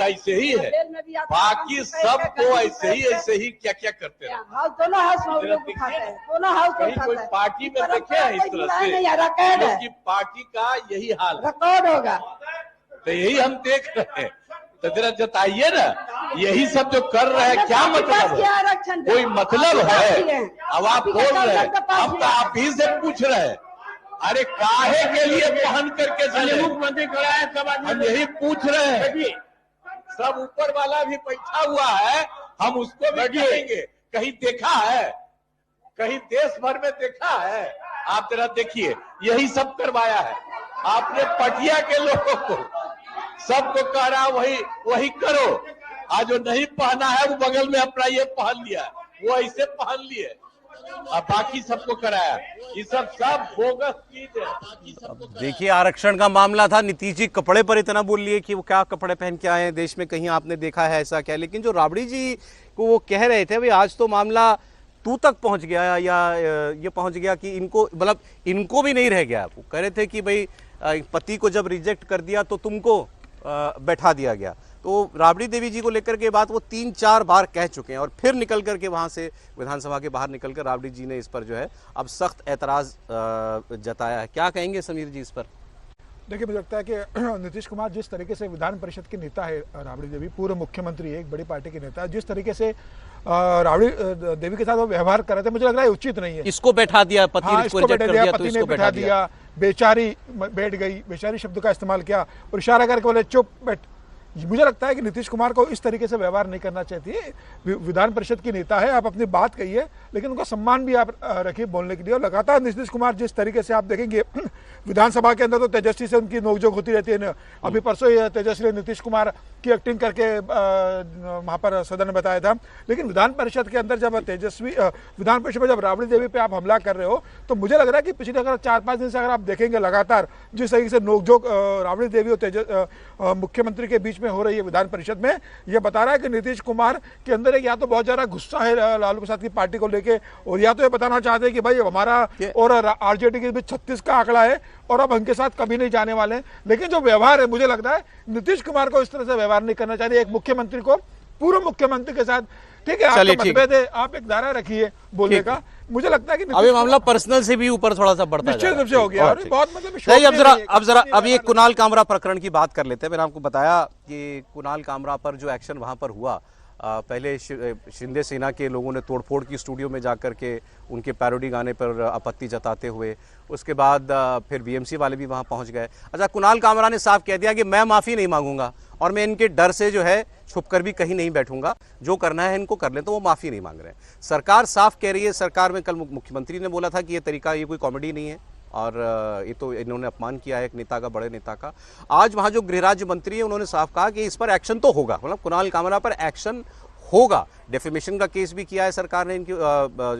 ऐसे ही है। बाकी सबको ऐसे ही क्या क्या करते हैं। दोनों हाउस में लोग उठाते हैं, दोनों हाउस में कहीं कोई पार्टी में देखे हैं इस तरह से कि पार्टी का यही हाल रिकॉर्ड होगा। तो यही हम देख रहे हैं। तो जरा जताइए ना, यही सब जो कर रहे हैं क्या मतलब है? कोई मतलब है? अब आप बोल रहे हैं, हम तो आप ही से पूछ रहे हैं, अरे काहे के लिए पहन करके चले? मुख्यमंत्री कराए सब, हम यही पूछ रहे हैं। सब ऊपर वाला भी बैठा हुआ है, हम उसको भी कहेंगे, कहीं देखा है, कहीं देश भर में देखा है? आप जरा देखिए, यही सब करवाया है आपने पटिया के लोगों को, सबको कह रहा वही करो। आज जो नहीं पहना है वो बगल में अपना ये पहन लिया, वो ऐसे पहन लिए, अब बाकी सबको कराया। ये सब बोगस चीज है। देखिए आरक्षण का मामला था, नीतीश जी कपड़े पर इतना बोल लिए कि वो क्या कपड़े पहन के आए हैं, देश में कहीं आपने देखा है ऐसा क्या? लेकिन जो राबड़ी जी को वो कह रहे थे भाई आज तो मामला तू तक पहुंच गया या ये पहुंच गया कि इनको मतलब इनको भी नहीं रह गया। वो कह रहे थे कि भाई पति को जब रिजेक्ट कर दिया तो तुमको बैठा दिया गया। तो राबड़ी देवी जी को लेकर के बात वो 3-4 बार कह चुके हैं और फिर निकल करके वहां से विधानसभा के बाहर निकलकर राबड़ी जी ने इस पर जो है अब सख्त ऐतराज जताया है। क्या कहेंगे समीर जी इस पर? देखिए, मुझे लगता है कि नीतीश कुमार जिस तरीके से विधान परिषद के नेता है, राबड़ी देवी पूर्व मुख्यमंत्री है, एक बड़ी पार्टी के नेता है, जिस तरीके से राबड़ी देवी के साथ वो व्यवहार कर रहे थे, मुझे लग रहा है उचित नहीं है। इसको बैठा दिया, पति हाँ, इसको रिजेक्ट कर दिया, पति ने बैठा दिया, बेचारी बैठ गई, बेचारी शब्द का इस्तेमाल किया और इशारा करके बोले चुप बैठ। मुझे लगता है कि नीतीश कुमार को इस तरीके से व्यवहार नहीं करना चाहिए। विधान परिषद की नेता है, आप अपनी बात कहिए, लेकिन उनका सम्मान भी आप रखिए बोलने के लिए। और लगातार नीतीश कुमार जिस तरीके से आप देखेंगे विधानसभा के अंदर तो तेजस्वी से उनकी नोकझोंक होती रहती है। अभी परसों ही तेजस्वी ने नीतीश कुमार की एक्टिंग करके वहाँ पर सदन में बताया था, लेकिन विधान परिषद के अंदर जब तेजस्वी विधान परिषद में जब राबड़ी देवी पे आप हमला कर रहे हो तो मुझे लग रहा है कि पिछले अगर 4-5 दिन से अगर आप देखेंगे लगातार जिस तरीके से नोकझोंक राबड़ी देवी और मुख्यमंत्री के बीच में हो रही है विधान परिषद में, यह बता रहा है कि नीतीश कुमार के अंदर एक या तो बहुत ज्यादा गुस्सा है लालू प्रसाद की पार्टी को लेके, और या तो ये बताना चाहते हैं कि भाई हमारा और आरजेडी के बीच 36 का आंकड़ा है और अब उनके साथ कभी नहीं जाने वाले। लेकिन जो व्यवहार है, मुझे लगता है नीतीश कुमार को इस तरह से व्यवहार नहीं करना चाहिए एक मुख्यमंत्री को पूर्व मुख्यमंत्री के साथ। ठीक है, आपका मतभेद है, आप एक दायरा रखिए बोलने का। मुझे लगता है कि अभी मामला पर्सनल से भी ऊपर थोड़ा सा बढ़ता है, निश्चित रूप से हो गया और बहुत मतलब नहीं। अब ये कुणाल कामरा प्रकरण की बात कर लेते हैं। मैंने आपको बताया कि कुणाल कामरा पर जो एक्शन वहां पर हुआ, पहले शिंदे सेना के लोगों ने तोड़फोड़ की स्टूडियो में जाकर के उनके पैरोडी गाने पर आपत्ति जताते हुए, उसके बाद फिर बीएमसी वाले भी वहां पहुंच गए। अच्छा, कुणाल कामरा ने साफ कह दिया कि मैं माफी नहीं मांगूंगा और मैं इनके डर से जो है छुपकर भी कहीं नहीं बैठूंगा, जो करना है इनको कर ले, तो वो माफी नहीं मांग रहे हैं। सरकार साफ कह रही है। सरकार में कल मुख्यमंत्री ने बोला था कि ये तरीका, ये कोई कॉमेडी नहीं है और ये तो इन्होंने अपमान किया है एक नेता का, बड़े नेता का। आज वहां जो गृह राज्य मंत्री है उन्होंने साफ कहा कि इस पर एक्शन तो होगा, मतलब कुणाल कामरा पर एक्शन होगा। डेफेमेशन का केस भी किया है सरकार ने इनकी,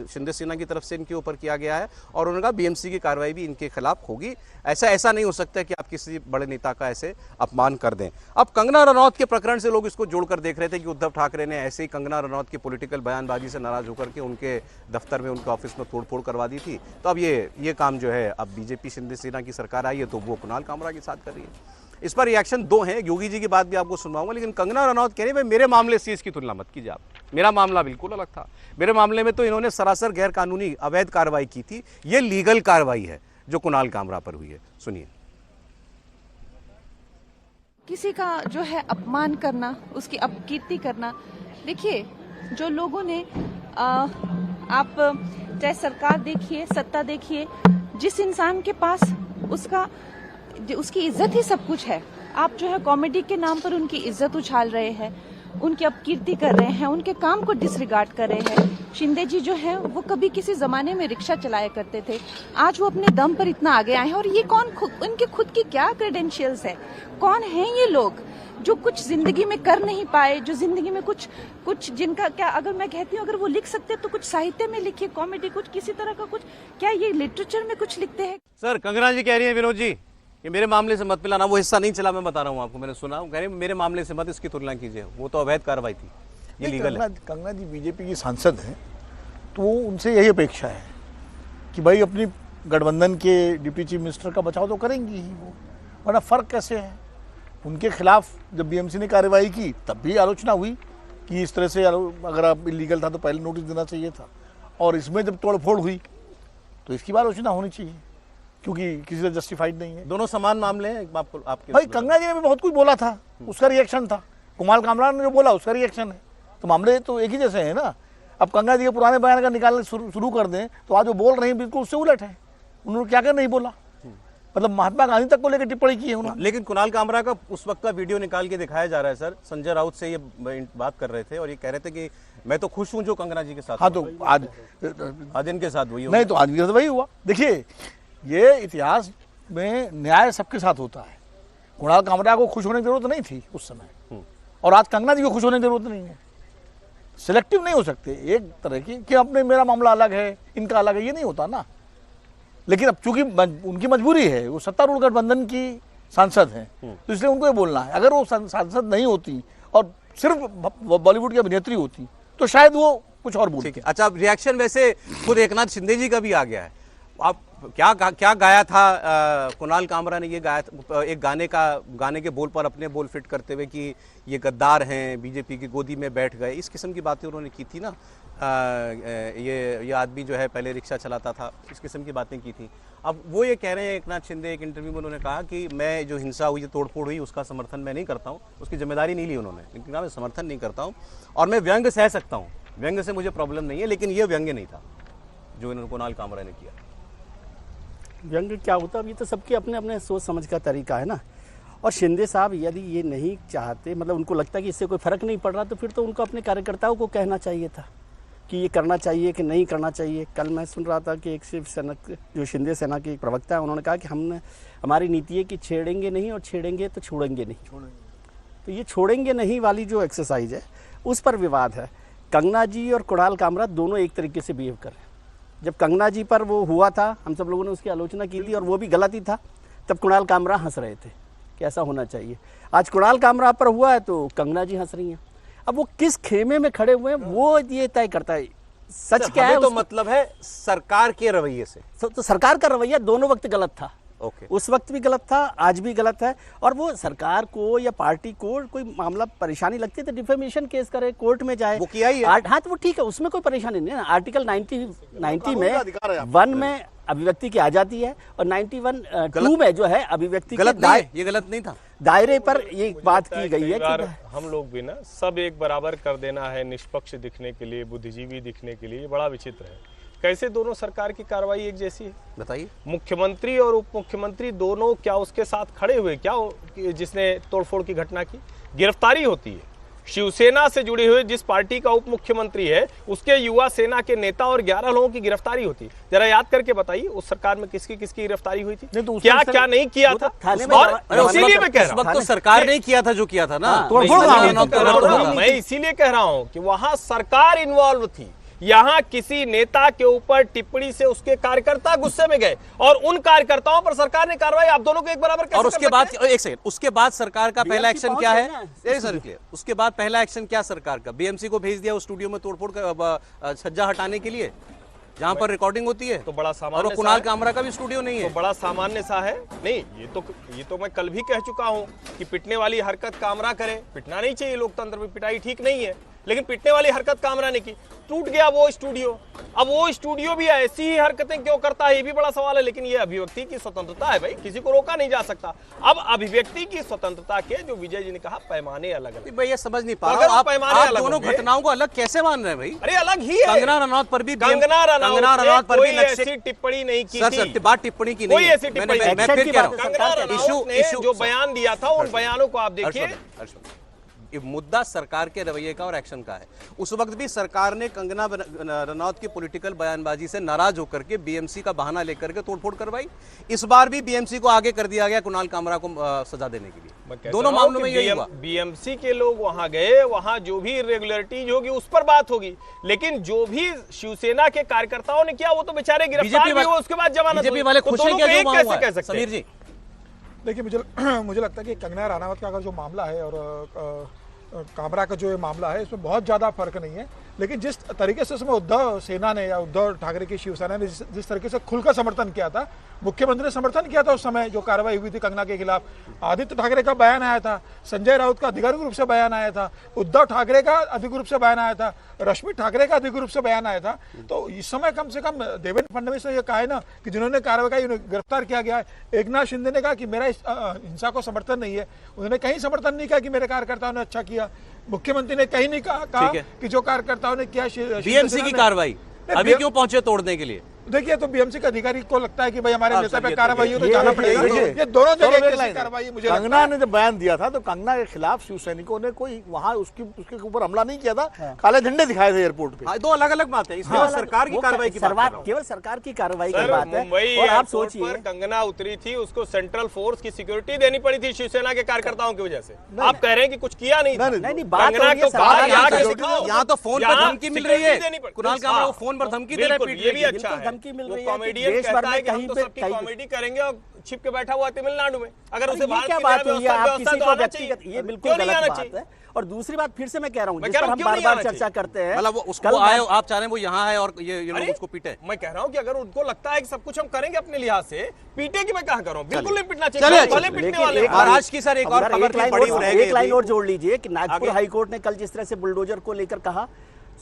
शिंदे सेना की तरफ से इनके ऊपर किया गया है और उन्होंने कहा बीएमसी की कार्रवाई भी इनके खिलाफ होगी। ऐसा नहीं हो सकता कि आप किसी बड़े नेता का ऐसे अपमान कर दें। अब कंगना रनौत के प्रकरण से लोग इसको जोड़कर देख रहे थे कि उद्धव ठाकरे ने ऐसे ही कंगना रनौत की पॉलिटिकल बयानबाजी से नाराज होकर के उनके दफ्तर में, उनके ऑफिस में तोड़फोड़ करवा दी थी। तो अब ये काम जो है, अब बीजेपी शिंदे सेना की सरकार आई है तो वो कुणाल कामरा के साथ कर रही है। इस पर रिएक्शन 2 हैं। योगी जी की बात भी आपको सुनवाऊंगा, लेकिन कंगना रनौत कह रही है मेरे मामले से इसकी तुलना मत कीजिए आप, मेरा मामला बिल्कुल अलग था। मेरे मामले में तो इन्होंने सरासर गैर कानूनी अवैध कार्रवाई की थी, ये लीगल कार्रवाई है जो कुणाल कामरा पर हुई है। सुनिए। किसी का जो है अपमान करना, उसकी अपकीर्ति करना, देखिए जो लोगों ने आप चाहे सरकार देखिए, सत्ता देखिए, जिस इंसान के पास उसकी इज्जत ही सब कुछ है, आप जो है कॉमेडी के नाम पर उनकी इज्जत उछाल रहे हैं, उनकी अपकीर्ति कर रहे हैं, उनके काम को डिसरिगार्ड कर रहे हैं। शिंदे जी जो है वो कभी किसी जमाने में रिक्शा चलाया करते थे, आज वो अपने दम पर इतना आगे आए हैं। और ये कौन, उनके खुद की क्या क्रेडेंशियल्स है, कौन है ये लोग जो कुछ जिंदगी में कर नहीं पाए, जो जिंदगी में कुछ जिनका क्या, अगर मैं कहती हूँ अगर वो लिख सकते तो कुछ साहित्य में लिखिए, कॉमेडी, कुछ किसी तरह का कुछ, क्या ये लिटरेचर में कुछ लिखते हैं? सर, कंगना जी कह रही है विनोद जी कि मेरे मामले से मत मिलाना, वो हिस्सा नहीं चला, मैं बता रहा हूँ आपको, मैंने सुना, कह रही मेरे मामले से मत इसकी तुलना कीजिए, वो तो अवैध कार्रवाई थी, ये लीगल है। कंगना जी बीजेपी की सांसद हैं, तो उनसे यही अपेक्षा है कि भाई अपनी गठबंधन के डिप्टी चीफ मिनिस्टर का बचाव तो करेंगी ही वो, वरना फर्क कैसे है। उनके खिलाफ जब बीएमसी ने कार्रवाई की तब भी आलोचना हुई कि इस तरह से अगर आप इलीगल था तो पहले नोटिस देना चाहिए था, और इसमें जब तोड़फोड़ हुई तो इसकी भी आलोचना होनी चाहिए क्योंकि किसी से जस्टिफाइड नहीं है। दोनों समान मामले हैं आपके। भाई कंगना जी ने भी बहुत कुछ बोला था, उसका रिएक्शन था, कुणाल कामरा ने जो बोला उसका रिएक्शन है, तो मामले तो एक ही जैसे हैं ना। अब कंगना जी के पुराने बयान का निकालने शुरू कर दें तो आज जो बोल रहे हैं बिल्कुल उससे उलट है। उन्होंने क्या नहीं बोला, मतलब महात्मा गांधी तक को लेकर टिप्पणी की है उन्होंने। लेकिन कुणाल कामरा का उस वक्त का वीडियो निकाल के दिखाया जा रहा है सर, संजय राउत से ये बात कर रहे थे और ये कह रहे थे कि मैं तो खुश हूं जो कंगना जी के साथ। हाँ, तो आज इनके साथ वही नहीं, तो आज भी वही हुआ। देखिए, ये इतिहास में न्याय सबके साथ होता है। कुणाल कामरा को खुश होने की जरूरत नहीं थी उस समय, और आज कंगना जी को खुश होने की जरूरत नहीं है। सिलेक्टिव नहीं हो सकते एक तरह की कि अपने मेरा मामला अलग है, इनका अलग है, ये नहीं होता ना। लेकिन अब चूंकि उनकी मजबूरी है, वो सत्तारूढ़ गठबंधन की सांसद हैं, तो इसलिए उनको ये बोलना है। अगर वो सांसद नहीं होती और सिर्फ बॉलीवुड की अभिनेत्री होती तो शायद वो कुछ और बोलती ठीक है। अच्छा, रिएक्शन वैसे खुद एकनाथ शिंदे जी का भी आ गया है। आप क्या गाया था कुणाल कामरा ने, ये गाया था एक गाने के बोल पर अपने बोल फिट करते हुए कि ये गद्दार हैं, बीजेपी की गोदी में बैठ गए, इस किस्म की बातें उन्होंने की थी ना। ये आदमी जो है पहले रिक्शा चलाता था, इस किस्म की बातें की थी। अब वो ये कह रहे हैं, एकनाथ शिंदे एक इंटरव्यू में उन्होंने कहा कि मैं जो हिंसा हुई, तोड़फोड़ हुई, उसका समर्थन मैं नहीं करता हूँ, उसकी जिम्मेदारी नहीं ली उन्होंने, लेकिन मैं समर्थन नहीं करता हूँ और मैं व्यंग्य सह सकता हूँ, व्यंग्य से मुझे प्रॉब्लम नहीं है, लेकिन ये व्यंग्य नहीं था जो इन्होंने कुणाल कामरा ने किया। व्यंग्य क्या होता है, अब ये तो सबके अपने अपने सोच समझ का तरीका है ना। और शिंदे साहब यदि ये नहीं चाहते, मतलब उनको लगता कि इससे कोई फर्क नहीं पड़ रहा, तो फिर तो उनको अपने कार्यकर्ताओं को कहना चाहिए था कि ये करना चाहिए कि नहीं करना चाहिए। कल मैं सुन रहा था कि एक शिवसेना जो शिंदे सेना के एक प्रवक्ता है, उन्होंने कहा कि हमारी नीति है कि छेड़ेंगे नहीं और छेड़ेंगे तो छोड़ेंगे नहीं। तो ये छोड़ेंगे नहीं वाली जो एक्सरसाइज है उस पर विवाद है। कंगना जी और कुणाल कामरा दोनों एक तरीके से बिहेव कर रहे हैं। जब कंगना जी पर वो हुआ था, हम सब लोगों ने उसकी आलोचना की थी और वो भी गलत ही था, तब कुणाल कामरा हंस रहे थे कि ऐसा होना चाहिए। आज कुणाल कामरा पर हुआ है तो कंगना जी हंस रही हैं। अब वो किस खेमे में खड़े हुए हैं वो ये तय करता है। सच क्या है तो मतलब है सरकार के रवैये से, तो सरकार का रवैया दोनों वक्त गलत था। उस वक्त भी गलत था, आज भी गलत है। और वो सरकार को या पार्टी को कोई मामला परेशानी लगती है तो डिफेमेशन केस करे, कोर्ट में जाए, वो किया ही है। हाँ तो वो ठीक है, उसमें कोई परेशानी नहीं है। आर्टिकल 90 में 1 में अभिव्यक्ति की आजादी है और 91(2) में जो है अभिव्यक्ति गलत नहीं है, ये गलत नहीं था। दायरे पर ये बात की गई है कि हम लोग भी ना सब एक बराबर कर देना है, निष्पक्ष दिखने के लिए, बुद्धिजीवी दिखने के लिए, ये बड़ा विचित्र है। कैसे दोनों सरकार की कार्रवाई एक जैसी है, बताइए। मुख्यमंत्री और उप मुख्यमंत्री दोनों क्या उसके साथ खड़े हुए, क्या जिसने तोड़फोड़ की घटना की गिरफ्तारी होती है। शिवसेना से जुड़े हुए जिस पार्टी का उप मुख्यमंत्री है उसके युवा सेना के नेता और 11 लोगों की गिरफ्तारी होती है। जरा याद करके बताइए उस सरकार में किसकी किसकी गिरफ्तारी हुई थी, तो क्या क्या नहीं किया था। और इसीलिए मैं कह रहा हूं, तो सरकार नहीं किया था जो किया था ना, मैं इसीलिए कह रहा हूं कि वहां सरकार इन्वॉल्व थी। यहाँ किसी नेता के ऊपर टिप्पणी से उसके कार्यकर्ता गुस्से में गए और उन कार्यकर्ताओं पर सरकार ने कार्रवाई, आप दोनों को एक बराबर कैसे और उसके बाद एक सेकंड, उसके बाद सरकार का पहला एक्शन क्या है? सर क्लियर, उसके बाद पहला एक्शन क्या सरकार का? बीएमसी को भेज दिया उस स्टूडियो में तोड़फोड़ का छज्जा हटाने के लिए जहां पर रिकॉर्डिंग होती है। तो बड़ा सामान्य, और कुणाल कामरा का भी स्टूडियो नहीं है, तो बड़ा सामान्य सा है। नहीं, ये तो मैं कल भी कह चुका हूं कि पिटने वाली हरकत कामरा करे, पिटना नहीं चाहिए, लोकतंत्र में पिटाई ठीक नहीं है, लेकिन पिटने वाली हरकत कामरा ने की, टूट गया वो स्टूडियो। अब वो स्टूडियो भी ऐसी ही हरकतें क्यों करता है, ये भी बड़ा सवाल है। लेकिन ये अभिव्यक्ति की स्वतंत्रता है भाई, किसी को रोका नहीं जा सकता। अब अभिव्यक्ति की स्वतंत्रता के जो विजय जी ने कहा पैमाने अलग अलग, भाई ये समझ नहीं पा रहा हूं, आप दोनों घटनाओं को अलग कैसे मान रहे हैं भाई? अरे अलग ही है। कंगना रनौत पर भी ऐसी टिप्पणी नहीं की थी, बात टिप्पणी की कोई ऐसी टिप्पणी। मैं फिर कह रहा हूं, कंगना रनौत ने जो बयान दिया था उन बयानों को आप देखिए। मुद्दा सरकार के रवैये का और एक्शन का है। उस वक्त भी सरकार ने कंगना रनौत की पॉलिटिकल बयानबाजी से नाराज होकर के बीएमसी का बहाना लेकर के तोड़फोड़ करवाई। इस बार भी बीएमसी को आगे कर दिया गया कुणाल कामरा को सजा देने के लिए। दोनों मामलों में यही हुआ। बीएमसी के लोग वहां गए, वहां जो भी इरेगुलरिटीज होगी उस पर बात होगी, लेकिन जो भी शिवसेना के कार्यकर्ताओं ने किया वो तो बेचारे गिरफ्तार भी हुए, उसके बाद जमानत बीजेपी वाले खुश हैं क्या जो कैसे कह सकते? समीर जी देखिए, मुझे लगता है कि कंगना रनावत का अगर जो मामला है और कामरा का जो ये मामला है इसमें बहुत ज़्यादा फर्क नहीं है, लेकिन जिस तरीके से उसमें उद्धव सेना ने या उद्धव ठाकरे की शिवसेना ने जिस तरीके से खुलकर समर्थन किया था, मुख्यमंत्री ने समर्थन किया था उस समय जो कार्रवाई हुई थी कंगना के खिलाफ। आदित्य ठाकरे का बयान आया था, संजय राउत का आधिकारिक रूप से बयान आया था, उद्धव ठाकरे का अधिकृत रूप से बयान आया था, रश्मि ठाकरे का अधिकृत रूप से बयान आया था। तो इस समय कम से कम देवेंद्र फडणवीस ने यह कहा है ना कि जिन्होंने कार्रवाई की गिरफ्तार किया गया है। एकनाथ शिंदे ने कहा कि मेरा हिंसा को समर्थन नहीं है, उन्होंने कहीं समर्थन नहीं किया कि मेरे कार्यकर्ताओं ने अच्छा किया। मुख्यमंत्री ने कहीं नहीं कहा कि जो कार्यकर्ताओं ने किया। बीएमसी की कार्रवाई अभी क्यों पहुंचे तोड़ने के लिए? देखिए, तो बीएमसी के अधिकारी को लगता है कि भाई हमारे नेता पे कार्रवाई हो तो जाना पड़ेगा। ये दोनों जगह कार्रवाई मुझे कंगना ने जब बयान दिया था तो कंगना के खिलाफ शिवसैनिकों ने कोई वहां उसके ऊपर हमला नहीं किया था, काले झंडे दिखाए थे एयरपोर्ट पे। दो अलग अलग बात है, इसमें सरकार की कार्रवाई की बात, केवल सरकार की कार्रवाई की बात है। और आप सोचिए, कंगना उतरी थी, उसको सेंट्रल फोर्स की सिक्योरिटी देनी पड़ी थी शिवसेना के कार्यकर्ताओं की वजह से। आप कह रहे हैं कि कुछ किया नहीं? यहाँ तो फोन पर धमकी मिल रही है, कुणाल कामरा को फोन पर धमकी दे रहे हैं, ये भी अच्छा है। धमकी मिल वो रही है कि कॉमेडियन देश भर कहता में है कि हम कहीं तो पे सबकी कॉमेडी करेंगे और छिप के बैठा हुआ है तमिलनाडु में। अगर उसे ये क्या बात हुई है? आप किसी को व्यक्तिगत, ये बिल्कुल गलत बात है। और दूसरी बात फिर से मैं कह रहा हूँ, जिस पर हम बार बार चर्चा करते हैं, मतलब उसको आए, आप चाह रहे हैं वो यहाँ है और ये लोग उसको पीटे। मैं कह रहा हूँ कि अगर उनको लगता है कि सब कुछ हम करेंगे अपने लिहाज से, पीटे की मैं कहा कर रहा हूँ, बिल्कुल नहीं पीटना चाहिए, भले पीटने वाले। और आज की सर एक और खबर थी, बड़ी हो एक लाइन और जोड़ लीजिए कि नागपुर हाईकोर्ट ने कल जिस तरह से बुलडोजर को लेकर कहा,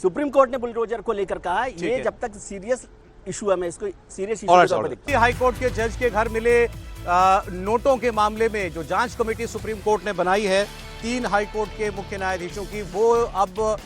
सुप्रीम कोर्ट ने बुलडोजर को लेकर कहा, ये जब तक सीरियस इशू है, मैं इसको सीरियस इशू के तौर पर देखता हूं। हाईकोर्ट के जज के घर मिले नोटों के मामले में जो जांच कमेटी सुप्रीम कोर्ट ने बनाई है 3 हाईकोर्ट के मुख्य न्यायाधीशों की, वो अब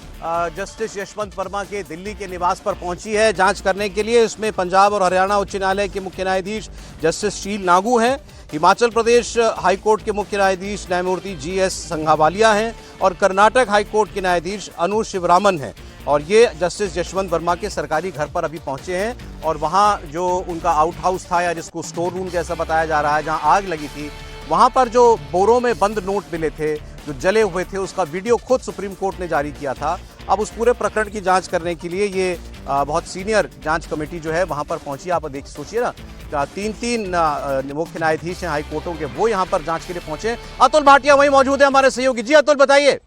जस्टिस यशवंत वर्मा के दिल्ली के निवास पर पहुंची है जांच करने के लिए। इसमें पंजाब और हरियाणा उच्च न्यायालय के मुख्य न्यायाधीश जस्टिस शील नागू हैं, हिमाचल प्रदेश हाईकोर्ट के मुख्य न्यायाधीश न्यायमूर्ति GS संघावालिया हैं और कर्नाटक हाईकोर्ट के न्यायाधीश अनु शिवरामन हैं। और ये जस्टिस यशवंत वर्मा के सरकारी घर पर अभी पहुंचे हैं और वहां जो उनका आउट हाउस था या जिसको स्टोर रूम जैसा बताया जा रहा है, जहां आग लगी थी, वहां पर जो बोरों में बंद नोट मिले थे जो जले हुए थे, उसका वीडियो खुद सुप्रीम कोर्ट ने जारी किया था। अब उस पूरे प्रकरण की जांच करने के लिए ये बहुत सीनियर जांच कमेटी जो है वहां पर पहुंची। आप देख सोचिए ना, 3 मुख्य न्यायाधीश हैं हाई कोर्टों के, वो यहां पर जांच के लिए पहुंचे। अतुल भाटिया वहीं मौजूद है, हमारे सहयोगी। जी अतुल, बताइए।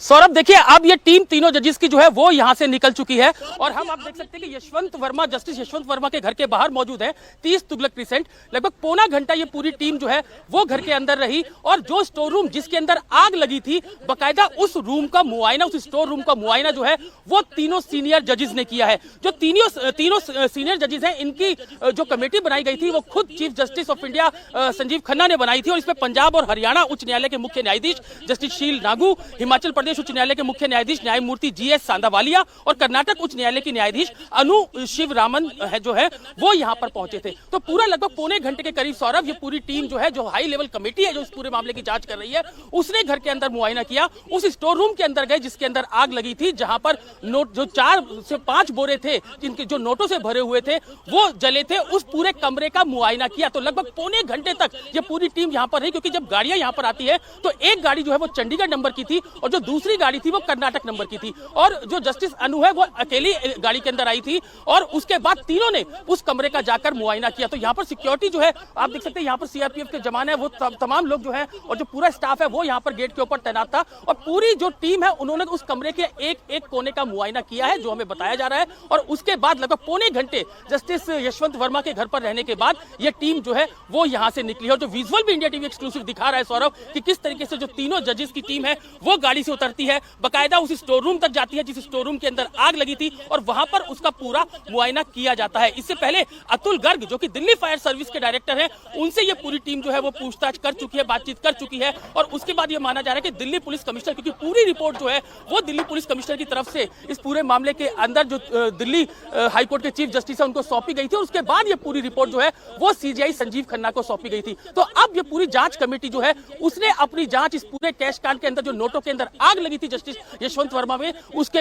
सौरभ, देखिए अब ये टीम तीनों जजेस की जो है वो यहां से निकल चुकी है और हम आप देख सकते हैं कि यशवंत वर्मा, जस्टिस यशवंत वर्मा के घर के बाहर मौजूद है 30 तुगलक क्रिसेंट। लगभग पौना घंटा ये पूरी टीम जो है वो घर के अंदर रही और जो स्टोर रूम जिसके अंदर आग लगी थी, बकायदा उस रूम का मुआयना, उस स्टोर रूम का मुआयना जो है वो तीनों सीनियर जजेस ने किया है। जो तीनों सीनियर जजेस हैं, इनकी जो कमेटी बनाई गई थी वो खुद chief justice of India Sanjeev Khanna ने बनाई थी और इसमें पंजाब और हरियाणा उच्च न्यायालय के मुख्य न्यायाधीश जस्टिस शील नागू, हिमाचल प्रदेश उच्च न्यायालय के मुख्य न्यायाधीश न्यायमूर्ति GS सांधावालिया और कर्नाटक उच्च न्यायालय की न्यायाधीश अनु शिवरामन है जो है वो यहां पर पहुंचे थे। तो पूरा लगभग पौने घंटे के करीब सौरभ ये पूरी टीम जो है, जो हाई लेवल कमेटी है जो इस पूरे मामले की जांच कर रही है, उसने घर के अंदर मुआयना किया, उस स्टोर रूम के अंदर गए जिसके अंदर आग लगी थी, जहां पर नोट जो 4 से 5 बोरे थे जिनके जो नोटों से भरे हुए थे वो जले थे, उस पूरे कमरे का मुआयना किया। तो लगभग पौने घंटे तक ये पूरी टीम यहां पर रही, क्योंकि जब गाड़ियां यहां पर आती है तो एक गाड़ी जो है वो चंडीगढ़ नंबर की थी और जो दूसरी गाड़ी थी वो कर्नाटक नंबर की थी और जो जस्टिस अनु है वो अकेली गाड़ी के अंदर आई थी और उसके बाद तीनों ने उस कमरे का जाकर मुआयना किया। तो यहाँ पर सिक्योरिटी जो है आप देख सकते हैं, यहाँ पर CRPF के जवान है, वो तमाम लोग जो है और जो पूरा स्टाफ है वो यहाँ पर गेट के ऊपर तैनात था और पूरी जो टीम है उन्होंने उस कमरे के एक कोने का मुआयना किया है जो हमें बताया जा रहा है। और उसके बाद लगभग पौने घंटे जस्टिस यशवंत वर्मा के घर पर रहने के बाद ये टीम जो है वो यहाँ से निकली है और जो विजुअल भी इंडिया टीवी एक्सक्लूसिव दिखा रहा है सौरभ कि किस तरीके से जो तीनों जजेस की टीम है वो गाड़ी से उतरती है, बकायदा उस स्टोर रूम तक जाती है जिस स्टोर रूम के अंदर आग लगी थी और वहां पर उसका पूरा मुआयना किया जाता है। इससे पहले अतुल गर्ग जो कि दिल्ली फायर सर्विस के डायरेक्टर हैं, उनसे ये पूरी टीम जो है वो पूछताछ कर चुकी है, बातचीत कर चुकी है और उसके बाद ये माना जा रहा है कि दिल्ली पुलिस कमिश्नर, क्योंकि पूरी रिपोर्ट जो है वो दिल्ली पुलिस कमिश्नर की तरफ से इस पूरे मामले के अंदर जो दिल्ली हाईकोर्ट के चीफ जस्टिस है उनको सौंपी गई थी और उसके बाद ये पूरी रिपोर्ट जो है वो CJI संजीव खन्ना को सौंपी गई थी। तो अब ये पूरी जांच कमेटी जो है उसने अपनी जांच इस पूरे कैश कांड के अंदर जो नोटों के अंदर आग लगी थी जस्टिस यशवंत वर्मा में उसके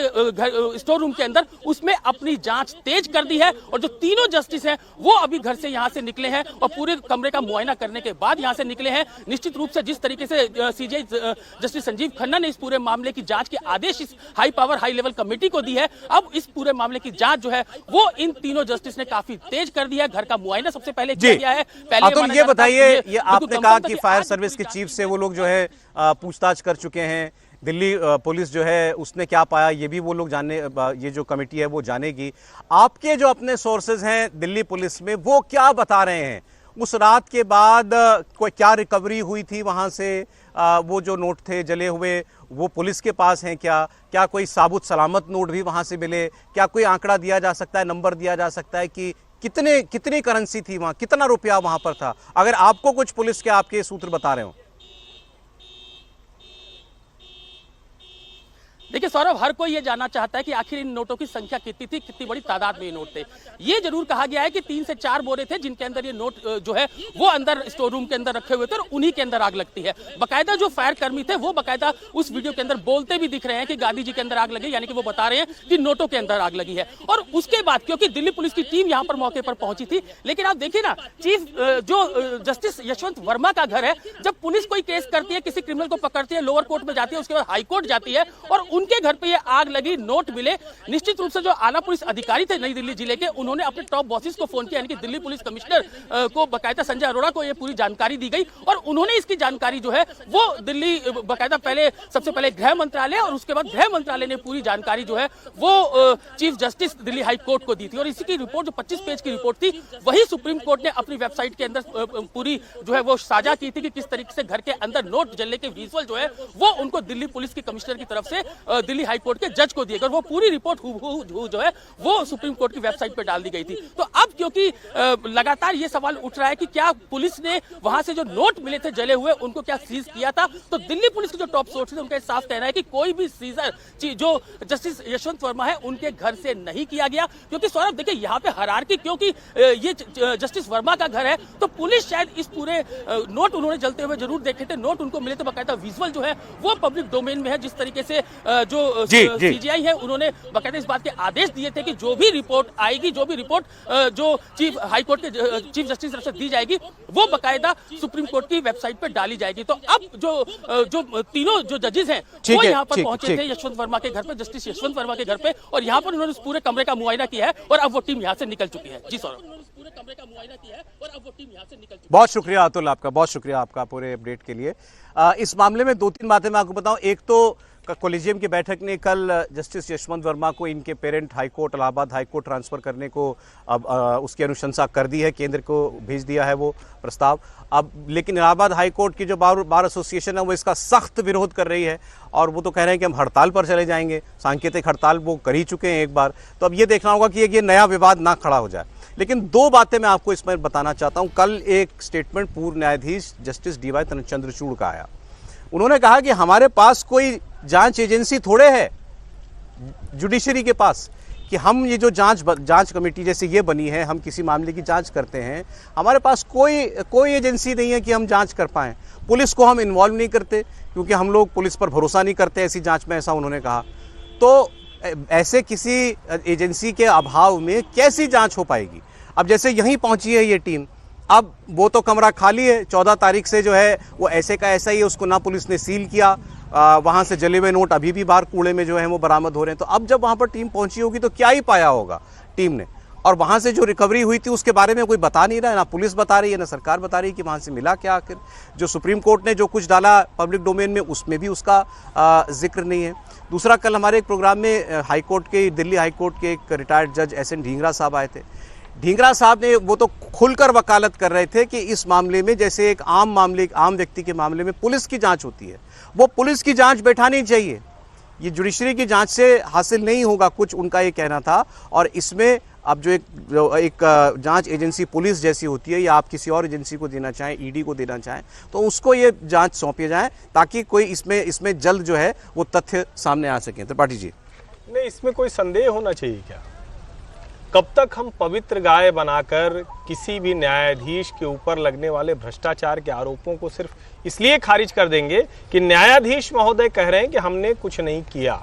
स्टोर रूम के अंदर, उसमें अपनी जांच तेज कर दी है और जो तीनों जस्टिस हैं वो अभी घर से यहां से निकले हैं और पूरे कमरे का मुआयना करने के बाद यहां से निकले हैं। निश्चित रूप से जिस तरीके से CJI जस्टिस संजीव खन्ना ने इस पूरे मामले की जांच के आदेश इस high power high level committee को दी है, अब इस पूरे मामले की जांच जो है वो इन तीनों जस्टिस ने काफी तेज कर दिया है। घर का मुआयना सबसे पहले किया गया है। अतुल ये बताइए, ये आपने कहा कि फायर सर्विस के चीफ से वो लोग जो है पूछताछ कर चुके हैं, दिल्ली पुलिस जो है उसने क्या पाया ये भी वो लोग जानने, ये जो कमेटी है वो जानेगी। आपके जो अपने सोर्सेज हैं दिल्ली पुलिस में वो क्या बता रहे हैं, उस रात के बाद कोई क्या रिकवरी हुई थी वहां से, वो जो नोट थे जले हुए वो पुलिस के पास हैं क्या कोई साबुत सलामत नोट भी वहां से मिले, क्या कोई आंकड़ा दिया जा सकता है, नंबर दिया जा सकता है कि कितनी करेंसी थी वहां, कितना रुपया वहां पर था, अगर आपको कुछ पुलिस के आपके सूत्र बता रहे हो? देखिए सौरभ, हर कोई ये जानना चाहता है कि आखिर इन नोटों की संख्या कितनी थी, कितनी बड़ी तादाद में ये नोट थे। ये जरूर कहा गया है कि 3 से 4 बोरे थे जिनके अंदर ये नोट जो है वो अंदर स्टोर रूम के अंदर रखे हुए थे और उन्हीं के अंदर आग लगती है। बकायदा जो फायर कर्मी थे वो बकायदा उस वीडियो के अंदर बोलते भी दिख रहे हैं कि गांधी जी के अंदर आग लगी, यानी कि वो बता रहे हैं कि नोटों के अंदर आग लगी है। और उसके बाद क्योंकि दिल्ली पुलिस की टीम यहाँ पर मौके पर पहुंची थी, लेकिन आप देखिए ना, चीफ जो जस्टिस यशवंत वर्मा का घर है, जब पुलिस कोई केस करती है, किसी क्रिमिनल को पकड़ती है, लोअर कोर्ट में जाती है, उसके बाद हाई कोर्ट जाती है और उनके घर पे ये आग लगी, नोट मिले। निश्चित रूप से जो आला पुलिस अधिकारी थे नई दिल्ली जिले के, उन्होंने अपने टॉप बॉसेस को फोन किया, यानी कि दिल्ली पुलिस कमिश्नर को, बाकायदा संजय अरोड़ा को ये पूरी जानकारी दी गई और उन्होंने इसकी जानकारी जो है वो दिल्ली बाकायदा सबसे पहले गृह मंत्रालय और उसके बाद गृह मंत्रालय ने पूरी जानकारी जो है वो chief justice Delhi high court को दी थी। और इसी की रिपोर्ट जो 25 पेज की रिपोर्ट थी, वही सुप्रीम कोर्ट ने अपनी वेबसाइट के अंदर पूरी जो है वो साझा की थी कि किस तरीके से घर के अंदर नोट जलने के विजुअल जो है वो उनको दिल्ली पुलिस की कमिश्नर की तरफ से दिल्ली हाई कोर्ट के जज को दिए गए। वो पूरी रिपोर्ट जो है वो सुप्रीम कोर्ट की वेबसाइट पर डाल दी गई थी। तो अब क्योंकि लगातार ये सवाल उठ रहा है कि क्या पुलिस ने वहां से जो नोट मिले थे जले हुए उनको क्या सीज किया था, तो दिल्ली पुलिस के जो टॉप सोर्स थे उनका साफ कहना है कि कोई भी सीजर जो जस्टिस यशवंत वर्मा है उनके घर से नहीं किया गया। क्योंकि सौरभ देखिए यहाँ पे हरारकी, क्योंकि ये जस्टिस वर्मा का घर है तो पुलिस शायद इस पूरे नोट उन्होंने जलते हुए जरूर देखे थे, नोट उनको मिले थे, बाकायदा विजुअल जो है वो पब्लिक डोमेन में है। जिस तरीके से जो सीजीआई है उन्होंने बाकायदा इस बात के आदेश दिए थे कि जो भी रिपोर्ट आएगी, जो भी रिपोर्ट जो चीफ हाईकोर्ट के चीफ जस्टिस तरफ से दी जाएगी वो बाकायदा सुप्रीम कोर्ट की वेबसाइट पर डाली जाएगी। तो अब जो तीनों जो जजेस हैं वो यहाँ पर पहुंचे थे यशवंत वर्मा के घर पे, जस्टिस यशवंत वर्मा के घर पे, और यहाँ पर उन्होंने पूरे कमरे का मुआयना किया है और अब वो टीम यहाँ से निकल चुकी है। जी सौरभ, पूरे कमरे का मुआयना किया है और अब वो टीम यहाँ से निकल चुकी है। बहुत शुक्रिया अतुल, आपका बहुत शुक्रिया आपका पूरे अपडेट के लिए। इस मामले में 2-3 बातें मैं आपको बताऊं। एक तो कोलिजियम की बैठक ने कल जस्टिस यशवंत वर्मा को इनके parent high court Allahabad high court transfer करने को अब उसकी अनुशंसा कर दी है, केंद्र को भेज दिया है वो प्रस्ताव। अब लेकिन इलाहाबाद हाईकोर्ट की जो बार एसोसिएशन है वो इसका सख्त विरोध कर रही है और वो तो कह रहे हैं कि हम हड़ताल पर चले जाएंगे, सांकेतिक हड़ताल वो कर ही चुके हैं एक बार। तो अब ये देखना होगा कि ये नया विवाद ना खड़ा हो जाए। लेकिन 2 बातें मैं आपको इसमें बताना चाहता हूँ। कल एक स्टेटमेंट पूर्व न्यायाधीश जस्टिस डी.वाई. चंद्रचूड़ का आया। उन्होंने कहा कि हमारे पास कोई जांच एजेंसी थोड़े है जुडिशरी के पास कि हम ये जो जांच कमेटी जैसे ये बनी है, हम किसी मामले की जांच करते हैं, हमारे पास कोई एजेंसी नहीं है कि हम जांच कर पाएं। पुलिस को हम इन्वॉल्व नहीं करते क्योंकि हम लोग पुलिस पर भरोसा नहीं करते ऐसी जांच में, ऐसा उन्होंने कहा। तो ऐसे किसी एजेंसी के अभाव में कैसी जांच हो पाएगी। अब जैसे यहीं पहुंची है ये टीम, अब वो तो कमरा खाली है, 14 तारीख से जो है वो ऐसे का ऐसा ही है, उसको ना पुलिस ने सील किया, वहाँ से जले हुए नोट अभी भी बाहर कूड़े में जो है वो बरामद हो रहे हैं। तो अब जब वहाँ पर टीम पहुंची होगी तो क्या ही पाया होगा टीम ने, और वहाँ से जो रिकवरी हुई थी उसके बारे में कोई बता नहीं रहा है, ना पुलिस बता रही है ना सरकार बता रही है कि वहाँ से मिला क्या आखिर। जो सुप्रीम कोर्ट ने जो कुछ डाला पब्लिक डोमेन में उसमें भी उसका जिक्र नहीं है। दूसरा, कल हमारे एक प्रोग्राम में हाईकोर्ट के दिल्ली हाईकोर्ट के एक रिटायर्ड जज एस.एन. ढींगरा साहब आए थे। ढींगरा साहब ने वो तो खुलकर वकालत कर रहे थे कि इस मामले में जैसे एक आम व्यक्ति के मामले में पुलिस की जांच होती है, वो पुलिस की जांच बैठानी चाहिए, ये जुडिशरी की जांच से हासिल नहीं होगा कुछ, उनका ये कहना था। और इसमें अब जो एक जांच एजेंसी पुलिस जैसी होती है या आप किसी और एजेंसी को देना चाहें, ईडी को देना चाहें, तो उसको ये जांच सौंपी जाए ताकि कोई इसमें जल्द जो है वो तथ्य सामने आ सकें। त्रिपाठी जी, नहीं, इसमें कोई संदेह होना चाहिए क्या? कब तक हम पवित्र गाय बनाकर किसी भी न्यायाधीश के ऊपर लगने वाले भ्रष्टाचार के आरोपों को सिर्फ इसलिए खारिज कर देंगे कि न्यायाधीश महोदय कह रहे हैं कि हमने कुछ नहीं किया।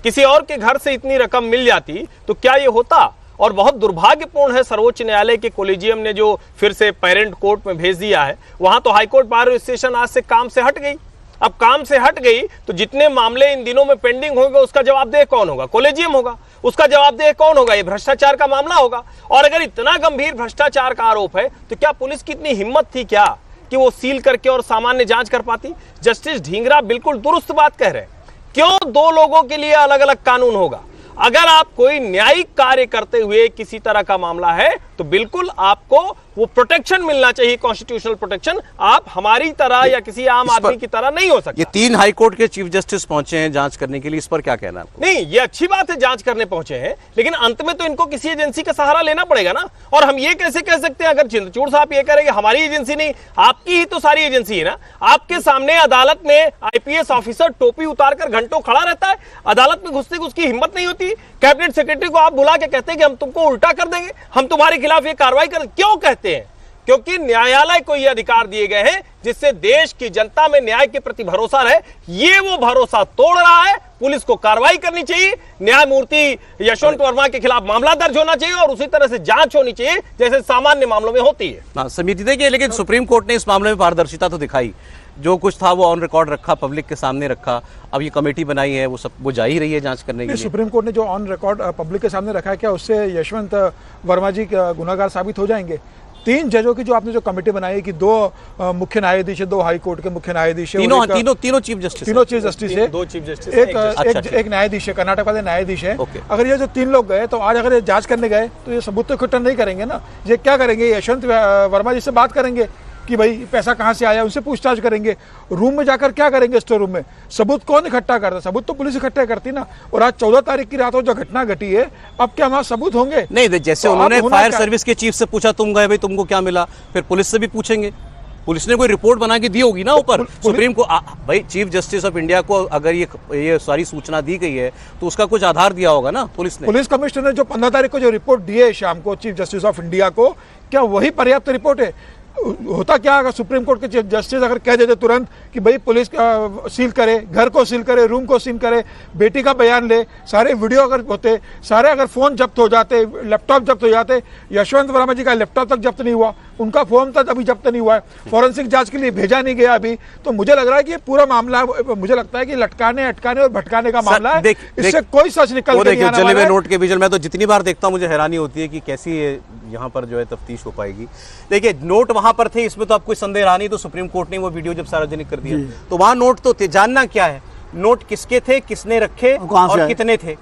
किसी और के घर से इतनी रकम मिल जाती तो क्या ये होता? और बहुत दुर्भाग्यपूर्ण है, सर्वोच्च न्यायालय के कोलिजियम ने जो फिर से पेरेंट कोर्ट में भेज दिया है, वहां तो हाईकोर्ट बार एसोसिएशन आज से काम से हट गई। अब काम से हट गई तो जितने मामले इन दिनों में पेंडिंग होंगे उसका जवाबदेह कौन होगा? कोलेजियम होगा। उसका जवाबदेह कौन होगा? ये भ्रष्टाचार का मामला होगा। और अगर इतना गंभीर भ्रष्टाचार का आरोप है तो क्या पुलिस की इतनी हिम्मत थी क्या कि वो सील करके और सामान्य जांच कर पाती? जस्टिस ढींगरा बिल्कुल दुरुस्त बात कह रहे हैं। क्यों 2 लोगों के लिए अलग अलग कानून होगा? अगर आप कोई न्यायिक कार्य करते हुए किसी तरह का मामला है तो बिल्कुल आपको वो प्रोटेक्शन मिलना चाहिए, कॉन्स्टिट्यूशनल प्रोटेक्शन। आप हमारी तरह या किसी आम आदमी की तरह नहीं हो सकते। ये 3 हाईकोर्ट के चीफ जस्टिस पहुंचे हैं जांच करने के लिए, इस पर क्या कहना है? नहीं, ये अच्छी बात है जांच करने पहुंचे हैं, लेकिन अंत में तो इनको किसी एजेंसी का सहारा लेना पड़ेगा ना। और हम ये कैसे कह सकते हैं, अगर चंद्रचूड़ साहब ये कह रहे हैं हमारी एजेंसी नहीं, आपकी ही तो सारी एजेंसी है ना। आपके सामने अदालत में आईपीएस ऑफिसर टोपी उतारकर घंटों खड़ा रहता है, अदालत में घुसने की उसकी हिम्मत नहीं होती। कैबिनेट सेक्रेटरी को आप बुला के कहते हैं कि हम तुमको उल्टा कर देंगे, हम तुम्हारे खिलाफ ये कार्रवाई कर, क्यों कहते हैं? क्योंकि न्यायालय को ये अधिकार दिए गए हैं जिससे देश की जनता में न्याय के प्रति भरोसा रहे। ये वो भरोसा तोड़ रहा है। पुलिस को कार्रवाई करनी चाहिए, न्यायमूर्ति यशवंत वर्मा के खिलाफ मामला दर्ज होना चाहिए और उसी तरह से जांच होनी चाहिए जैसे सामान्य मामलों में होती है। समीर जी देखिए, लेकिन सुप्रीम कोर्ट ने इस मामले में पारदर्शिता तो दिखाई, जो कुछ था वो ऑन रिकॉर्ड रखा, पब्लिक के सामने रखा। अब ये कमेटी बनाई है, वो जा ही रही है जांच करने के लिए। सुप्रीम कोर्ट ने जो ऑन रिकॉर्ड पब्लिक के सामने रखा है, क्या उससे यशवंत वर्मा जी गुनाहगार साबित हो जाएंगे? 3 जजों की जो आपने जो कमेटी बनाई है कि 2 मुख्य न्यायाधीश है, 2 हाई कोर्ट के मुख्य न्यायाधीश है, तीनों चीफ जस्टिस, तीनों चीफ जस्टिस है, 2 चीफ जस्टिस, एक न्यायाधीश है, कर्नाटक वाले न्यायाधीश है। अगर ये जो 3 लोग गए तो आज अगर ये जांच करने गए तो ये सबूत तो इकट्ठा नहीं करेंगे ना। ये क्या करेंगे? यशवंत वर्मा जी से बात करेंगे कि भाई पैसा कहाँ से आया, उनसे पूछताछ करेंगे। रूम में जाकर क्या करेंगे? स्टोर रूम में सबूत कौन इकट्ठा करता? सबूत तो पुलिस इकट्ठा करती ना। और आज 14 तारीख की रात को जो घटना घटी है, अब क्या हमारे सबूत होंगे? नहीं, जैसे तो उन्होंने फायर सर्विस के चीफ से पूछा तुम गए भाई, तुमको क्या मिला, फिर पुलिस से भी पूछेंगे। पुलिस ने कोई रिपोर्ट बना के दी होगी ना ऊपर सुप्रीम को। भाई चीफ जस्टिस ऑफ इंडिया को अगर ये सारी सूचना दी गई है तो उसका कुछ आधार दिया होगा ना पुलिस ने। पुलिस कमिश्नर ने जो 15 तारीख को जो रिपोर्ट दी है शाम को चीफ जस्टिस ऑफ इंडिया को, क्या वही पर्याप्त रिपोर्ट है? होता क्या अगर सुप्रीम कोर्ट के चीफ जस्टिस अगर कह देते तुरंत कि भाई पुलिस सील करे, घर को सील करे, रूम को सील करे, बेटी का बयान ले, सारे वीडियो अगर होते, सारे अगर फोन जब्त हो जाते, लैपटॉप जब्त हो जाते। यशवंत वर्मा जी का लैपटॉप तक जब्त नहीं हुआ, उनका फोन तक अभी जब्त नहीं हुआ है, फॉरेंसिक जांच के लिए भेजा नहीं गया अभी। तो मुझे लग रहा है कि ये पूरा मामला, मुझे लगता है कि लटकाने, अटकाने और भटकाने का मामला है। इससे कोई सच निकल के नहीं आने वाला है। नोट के विजुअल मैं तो जितनी बार देखता हूं मुझे हैरानी होती है कि कैसी यहाँ पर जो है तफ्तीश हो पाएगी। देखिए नोट वहां पर थे, इसमें तो आप कोई संदेह रहा नहीं। तो सुप्रीम कोर्ट ने वो वीडियो जब सार्वजनिक कर दिया तो वहां नोट तो थे। जानना क्या है, नोट किसके थे, किसने रखे और कितने थे,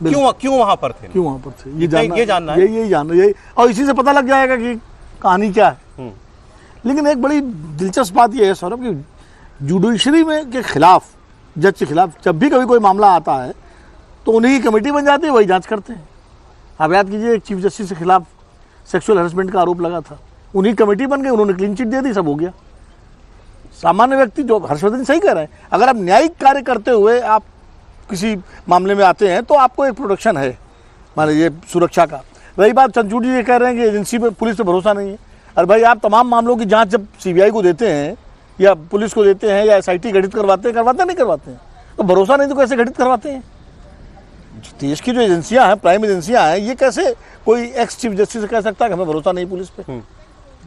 क्यों वहां पर थे, ये जानना है, यही जानना, यही। और इसी से पता लग जाएगा कि कहानी क्या है। लेकिन एक बड़ी दिलचस्प बात यह है सौरभ कि जुडिशरी में के खिलाफ, जज के खिलाफ जब भी कभी कोई मामला आता है तो उन्हीं की कमेटी बन जाती है, वही जांच करते हैं। आप याद कीजिए एक चीफ जस्टिस के खिलाफ सेक्सुअल हैरेसमेंट का आरोप लगा था, उन्हीं कमेटी बन गई, उन्होंने क्लीन चिट दे दी, सब हो गया। सामान्य व्यक्ति, जो हर्षवर्धन सही कह रहे हैं, अगर आप न्यायिक कार्य करते हुए आप किसी मामले में आते हैं तो आपको एक प्रोटेक्शन है, मान लीजिए सुरक्षा का। रही बात चंचूड़ जी ये कह रहे हैं कि एजेंसी पे, पुलिस पे भरोसा नहीं है। अरे भाई आप तमाम मामलों की जांच जब सीबीआई को देते हैं या पुलिस को देते हैं या एसआईटी गठित करवाते नहीं करवाते हैं, तो भरोसा नहीं तो कैसे गठित करवाते हैं? देश की जो एजेंसियां हैं, प्राइम एजेंसियां हैं, ये कैसे कोई एक्स चीफ जस्टिस से कह सकता है कि हमें भरोसा नहीं पुलिस पे?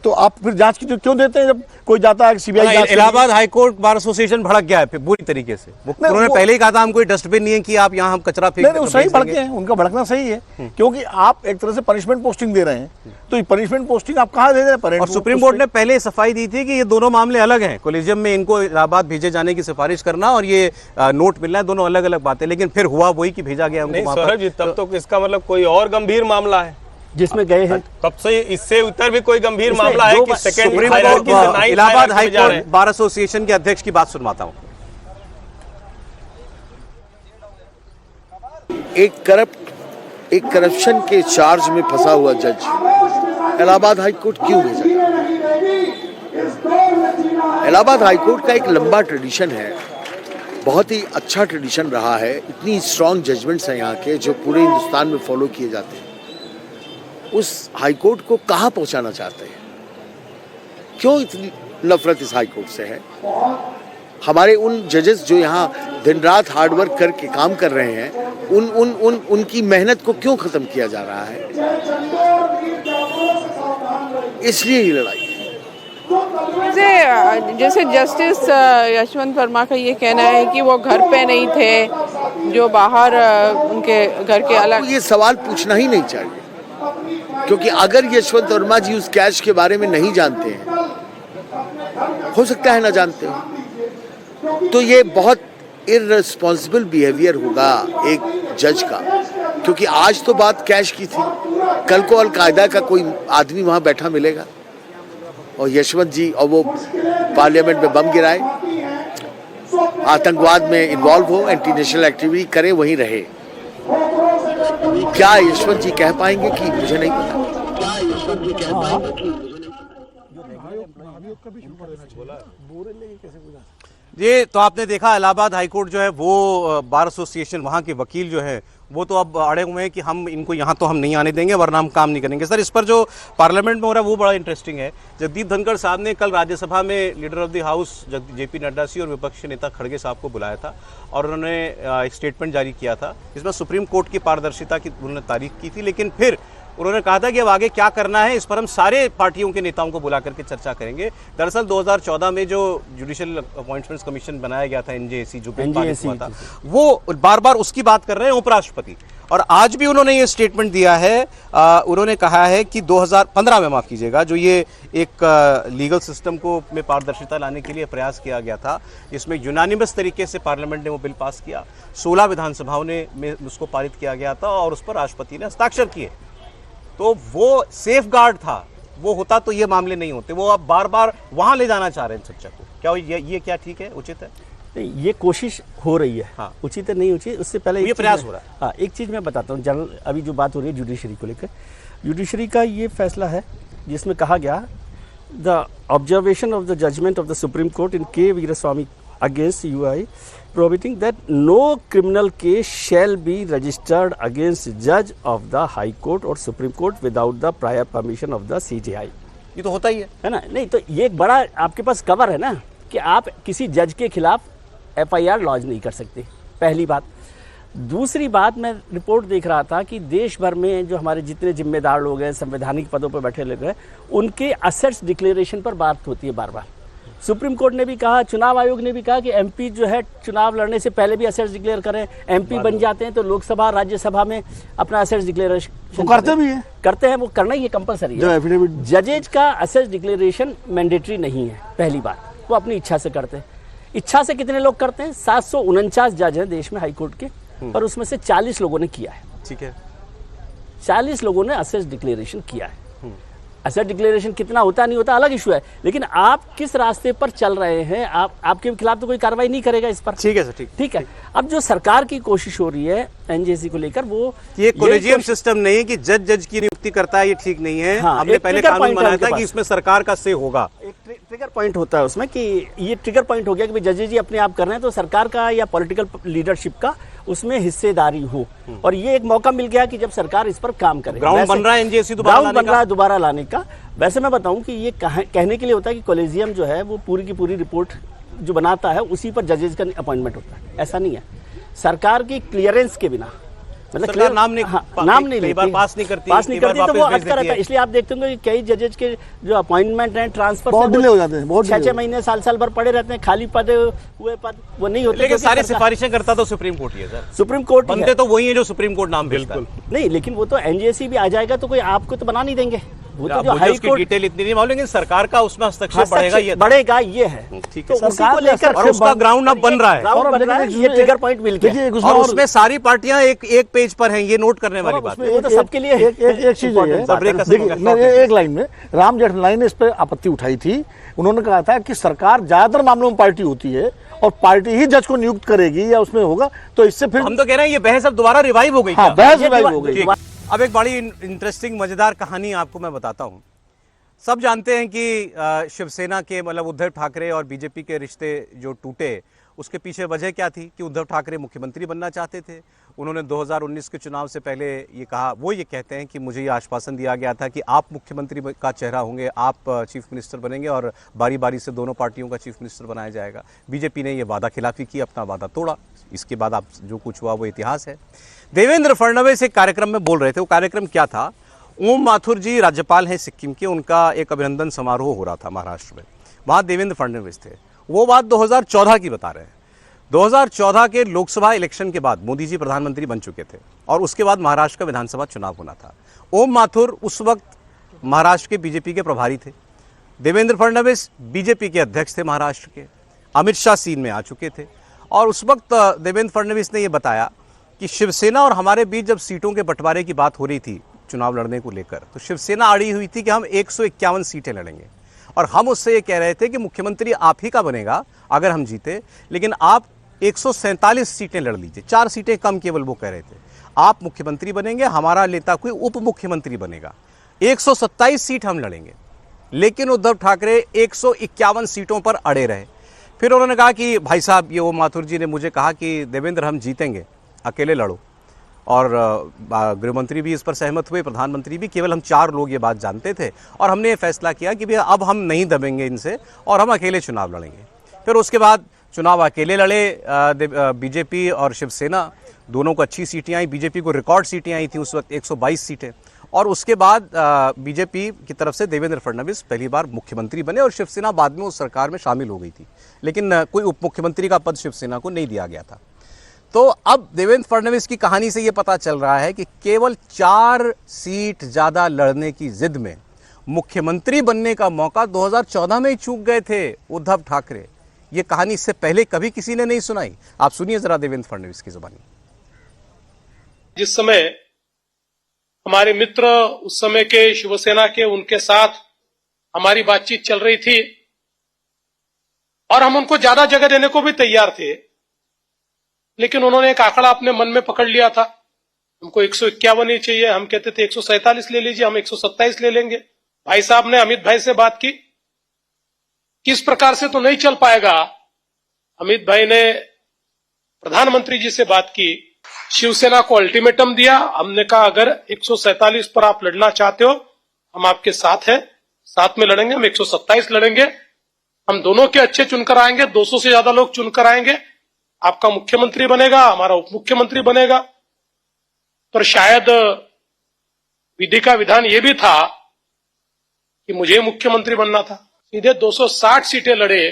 तो आप फिर जांच की क्यों देते हैं जब कोई जाता है सीबीआई जांच? इलाहाबाद हाईकोर्ट बार एसोसिएशन भड़क गया है फिर बुरी तरीके से। उन्होंने पहले ही कहा था हम कोई डस्टबिन नहीं है कि आप यहाँ हम कचरा फेंक। नहीं, सही भड़के हैं, उनका भड़कना सही है, क्योंकि आप एक तरह से पनिशमेंट पोस्टिंग दे रहे हैं। तो ये पनिशमेंट पोस्टिंग आप कहाँ दे रहे हैं? और सुप्रीम कोर्ट ने पहले सफाई दी थी कि ये दोनों मामले अलग हैं, कोलिजियम में इनको इलाहाबाद भेजे जाने की सिफारिश करना और ये नोट मिलना, दोनों अलग अलग बातें। लेकिन फिर हुआ वही कि भेजा गया उनको। तब तो इसका मतलब कोई और गंभीर मामला है जिसमें गए हैं। तब से इससे उत्तर भी कोई गंभीर मामला है कि supreme court, Allahabad high court bar association के अध्यक्ष की बात सुनवाता हूं। एक करप्शन के चार्ज में फंसा हुआ जज इलाहाबाद हाईकोर्ट क्यों भेजा? इलाहाबाद हाईकोर्ट का एक लंबा ट्रेडिशन है, बहुत ही अच्छा ट्रेडिशन रहा है। इतनी स्ट्रॉन्ग जजमेंट्स हैं यहाँ के जो पूरे हिंदुस्तान में फॉलो किए जाते हैं। उस हाईकोर्ट को कहाँ पहुँचाना चाहते हैं? क्यों इतनी नफरत इस हाईकोर्ट से है? हमारे उन जजेस जो यहाँ दिन रात हार्डवर्क करके काम कर रहे हैं, उनकी मेहनत को क्यों खत्म किया जा रहा है? इसलिए ये लड़ाई है। जैसे जस्टिस यशवंत वर्मा का ये कहना है कि वो घर पे नहीं थे, जो बाहर उनके घर के अलग। ये सवाल पूछना ही नहीं चाहिए, क्योंकि अगर यशवंत वर्मा जी उस कैश के बारे में नहीं जानते हैं, हो सकता है ना जानते हो, तो ये बहुत इररिस्पॉन्सिबल बिहेवियर होगा एक जज का। क्योंकि आज तो बात कैश की थी, कल को अलकायदा का कोई आदमी वहां बैठा मिलेगा और यशवंत जी और वो पार्लियामेंट में बम गिराए, आतंकवाद में इन्वॉल्व हो, एंटी नेशनल एक्टिविटी करे, वहीं रहे। क्या यशवंत जी कह पाएंगे कि मुझे नहीं पता? ये तो आपने देखा इलाहाबाद हाईकोर्ट जो है वो बार एसोसिएशन, वहाँ के वकील जो है वो तो अब अड़े हुए हैं कि हम इनको यहाँ तो हम नहीं आने देंगे वरना हम काम नहीं करेंगे। सर, इस पर जो पार्लियामेंट में हो रहा है वो बड़ा इंटरेस्टिंग है। जगदीप धनखड़ साहब ने कल राज्यसभा में leader of the house JP Nadda ji और विपक्षी नेता खड़गे साहब को बुलाया था और उन्होंने एक स्टेटमेंट जारी किया था जिसमें सुप्रीम कोर्ट की पारदर्शिता की उन्होंने तारीफ की थी, लेकिन फिर उन्होंने कहा था कि अब आगे क्या करना है इस पर हम सारे पार्टियों के नेताओं को बुला करके चर्चा करेंगे। दरअसल 2014 में जो जुडिशियल अपॉइंटमेंट्स कमीशन बनाया गया था, एनजेएसी जो बिल पारित हुआ था, वो बार बार उसकी बात कर रहे हैं उपराष्ट्रपति। और आज भी उन्होंने ये स्टेटमेंट दिया है, उन्होंने कहा है कि 2015 में, माफ कीजिएगा, जो ये एक लीगल सिस्टम को में पारदर्शिता लाने के लिए प्रयास किया गया था, इसमें यूनानिमस तरीके से पार्लियामेंट ने वो बिल पास किया, 16 विधानसभाओं ने में उसको पारित किया गया था और उस पर राष्ट्रपति ने हस्ताक्षर किए। तो वो सेफ गार्ड था, वो होता तो ये मामले नहीं होते। वो अब बार बार वहां ले जाना चाह रहे हैं चर्चा को। क्या ये क्या ठीक है, उचित है? नहीं, ये कोशिश हो रही है। हाँ। उचित है नहीं उचित, उससे पहले ये प्रयास हो रहा है। हाँ, एक चीज़ मैं बताता हूँ। जनरल अभी जो बात हो रही है जुडिशरी को लेकर, जुडिशरी का ये फैसला है जिसमें कहा गया the observation of the judgment of the Supreme Court in K Veeraswami against UI prohibiting that no criminal case shall be registered against judge of the High Court or Supreme Court without the prior permission of the CJI। ये तो होता ही है ना? नहीं तो ये एक बड़ा आपके पास कवर है ना कि आप किसी जज के खिलाफ FIR लॉन्च नहीं कर सकते, पहली बात। दूसरी बात, मैं रिपोर्ट देख रहा था कि देश भर में जो हमारे जितने जिम्मेदार लोग हैं, संवैधानिक पदों पर बैठे लोग हैं, उनके असेट्स डिक्लेरेशन पर बात होती है बार बार। सुप्रीम कोर्ट ने भी कहा, चुनाव आयोग ने भी कहा कि एमपी जो है चुनाव लड़ने से पहले भी असेट्स डिक्लेयर करें। एमपी बन जाते हैं तो लोकसभा राज्यसभा में अपना असेट्स डिक्लेरेशन करते भी हैं, करते हैं, वो करना ही कंपलसरी है। जजेज का असेट्स डिक्लेरेशन मैंडेटरी नहीं है, पहली बात, वो अपनी इच्छा से करते हैं। इच्छा से कितने लोग करते हैं? 749 जज हैं देश में हाईकोर्ट के, और उसमें से 40 लोगों ने किया है। ठीक है, 40 लोगों ने असेट्स डिक्लेरेशन किया है। असेट डिक्लेरेशन कितना होता नहीं होता अलग इशू है, लेकिन आप किस रास्ते पर चल रहे हैं, आपके खिलाफ तो कोई कार्रवाई नहीं करेगा इस पर। ठीक है सर, ठीक है। अब जो सरकार की कोशिश हो रही है एनजेसी को लेकर, वो ये कोलेजियम सिस्टम नहीं कि जज की नियुक्ति करता है, ये ठीक नहीं है। हाँ, हमने पहले कानून बनाया था कि इसमें सरकार का से होगा। एक ट्रिगर पॉइंट होता है उसमें कि ये ट्रिगर पॉइंट हो गया कि जजेज जी अपने आप कर रहे हैं तो सरकार का या पॉलिटिकल लीडरशिप का उसमें हिस्सेदारी हो, और ये एक मौका मिल गया कि जब सरकार इस पर काम करे। ग्राउंड बन रहा है एनजेसी दोबारा लाने का। वैसे मैं बताऊं कि ये कहने के लिए होता है कि कॉलेजियम जो है वो पूरी की पूरी रिपोर्ट जो बनाता है उसी पर जजेज का अपॉइंटमेंट होता है, ऐसा नहीं है। सरकार की क्लियरेंस के बिना, मतलब सरकार नाम नहीं पास नहीं करती, तो वो अटका रहता है। इसलिए आप देखते होंगे कि कई जजेज के जो अपॉइंटमेंट हैं ट्रांसफर बहुत डिले हो जाते हैं, बहुत 6-6 महीने साल भर पड़े रहते हैं, खाली पद हुए पद वो नहीं होते। लेकिन सारी सिफारिशें करता तो सुप्रीम कोर्ट ही है सर। सुप्रीम कोर्ट बनते तो वही है जो सुप्रीम कोर्ट नाम बिल्कुल नहीं, लेकिन वो तो एनजेसी भी आ जाएगा तो कोई आपको तो बना नहीं देंगे। वो तो जो हाई कोर्ट डिटेल इतनी नहीं मालूम, लेकिन सरकार का उसमें हस्तक्षेप बढ़ेगा, ये है। ठीक है, उसी को लेकर और उसका ग्राउंड अब बन रहा है। ये ट्रिगर पॉइंट मिल गया और उसमें सारी पार्टियां एक पेज पर हैं, ये नोट करने वाली बात है। वो तो सबके लिए एक चीज है, एक लाइन में राम जेठमलानी ने इस पर आपत्ति उठाई थी। उन्होंने कहा था कि सरकार ज्यादातर मामलों में पार्टी होती है और पार्टी ही जज को नियुक्त करेगी या उसमें होगा, तो इससे फिर हम तो कह रहे हैं ये बहस अब दोबारा रिवाइव हो गई। हाँ, बहस रिवाइव हो गई। अब एक बड़ी इंटरेस्टिंग मजेदार कहानी आपको मैं बताता हूं। सब जानते हैं कि शिवसेना के मतलब उद्धव ठाकरे और बीजेपी के रिश्ते जो टूटे, उसके पीछे वजह क्या थी कि उद्धव ठाकरे मुख्यमंत्री बनना चाहते थे। उन्होंने 2019 के चुनाव से पहले ये कहा, वो ये कहते हैं कि मुझे ये आश्वासन दिया गया था कि आप मुख्यमंत्री का चेहरा होंगे, आप चीफ मिनिस्टर बनेंगे और बारी बारी से दोनों पार्टियों का चीफ मिनिस्टर बनाया जाएगा। बीजेपी ने ये वादा खिलाफी की, अपना वादा तोड़ा। इसके बाद आप जो कुछ हुआ वो इतिहास है। देवेंद्र फडणवीस एक कार्यक्रम में बोल रहे थे, वो कार्यक्रम क्या था? ओम माथुर जी राज्यपाल हैं सिक्किम के, उनका एक अभिनंदन समारोह हो रहा था महाराष्ट्र में, वहाँ देवेंद्र फडणवीस थे। वो बात 2014 की बता रहे हैं। 2014 के लोकसभा इलेक्शन के बाद मोदी जी प्रधानमंत्री बन चुके थे और उसके बाद महाराष्ट्र का विधानसभा चुनाव होना था। ओम माथुर उस वक्त महाराष्ट्र के बीजेपी के प्रभारी थे, देवेंद्र फडणवीस बीजेपी के अध्यक्ष थे महाराष्ट्र के, अमित शाह सीन में आ चुके थे। और उस वक्त देवेंद्र फडणवीस ने यह बताया कि शिवसेना और हमारे बीच जब सीटों के बंटवारे की बात हो रही थी चुनाव लड़ने को लेकर, तो शिवसेना अड़ी हुई थी कि हम 151 सीटें लड़ेंगे और हम उससे ये कह रहे थे कि मुख्यमंत्री आप ही का बनेगा अगर हम जीते, लेकिन आप 147 सीटें लड़ लीजिए, 4 सीटें कम केवल वो कह रहे थे। आप मुख्यमंत्री बनेंगे, हमारा नेता कोई उप मुख्यमंत्री बनेगा। 127 सीट हम लड़ेंगे, लेकिन उद्धव ठाकरे 151 सीटों पर अड़े रहे। फिर उन्होंने कहा कि भाई साहब, ये वो माथुर जी ने मुझे कहा कि देवेंद्र हम जीतेंगे, अकेले लड़ो। और गृह मंत्री भी इस पर सहमत हुए, प्रधानमंत्री भी। केवल हम 4 लोग ये बात जानते थे और हमने ये फैसला किया कि भैया अब हम नहीं दबेंगे इनसे और हम अकेले चुनाव लड़ेंगे। फिर उसके बाद चुनाव अकेले लड़े बीजेपी और शिवसेना, दोनों को अच्छी सीटें आई। बीजेपी को रिकॉर्ड सीटें आई थी उस वक्त 122 सीटें। और उसके बाद बीजेपी की तरफ से देवेंद्र फडणवीस पहली बार मुख्यमंत्री बने और शिवसेना बाद में उस सरकार में शामिल हो गई थी, लेकिन कोई उप मुख्यमंत्री का पद शिवसेना को नहीं दिया गया था। तो अब देवेंद्र फडणवीस की कहानी से ये पता चल रहा है कि केवल 4 सीट ज़्यादा लड़ने की जिद में मुख्यमंत्री बनने का मौका 2014 में ही चूक गए थे उद्धव ठाकरे। ये कहानी इससे पहले कभी किसी ने नहीं सुनाई। आप सुनिए जरा देवेंद्र फडणवीस की जुबानी। जिस समय हमारे मित्र उस समय के शिवसेना के, उनके साथ हमारी बातचीत चल रही थी और हम उनको ज्यादा जगह देने को भी तैयार थे, लेकिन उन्होंने एक आंकड़ा अपने मन में पकड़ लिया था। हमको 151 ही चाहिए, हम कहते थे 147 ले लीजिए, हम 127 ले लेंगे। भाई साहब ने अमित भाई से बात की, किस प्रकार से तो नहीं चल पाएगा। अमित भाई ने प्रधानमंत्री जी से बात की, शिवसेना को अल्टीमेटम दिया। हमने कहा अगर 147 पर आप लड़ना चाहते हो हम आपके साथ हैं, साथ में लड़ेंगे, हम 127 लड़ेंगे, हम दोनों के अच्छे चुनकर आएंगे, 200 से ज्यादा लोग चुनकर आएंगे, आपका मुख्यमंत्री बनेगा, हमारा उप मुख्यमंत्री बनेगा। पर शायद विधि का विधान यह भी था कि मुझे मुख्यमंत्री बनना था। सीधे 260 सीटें लड़े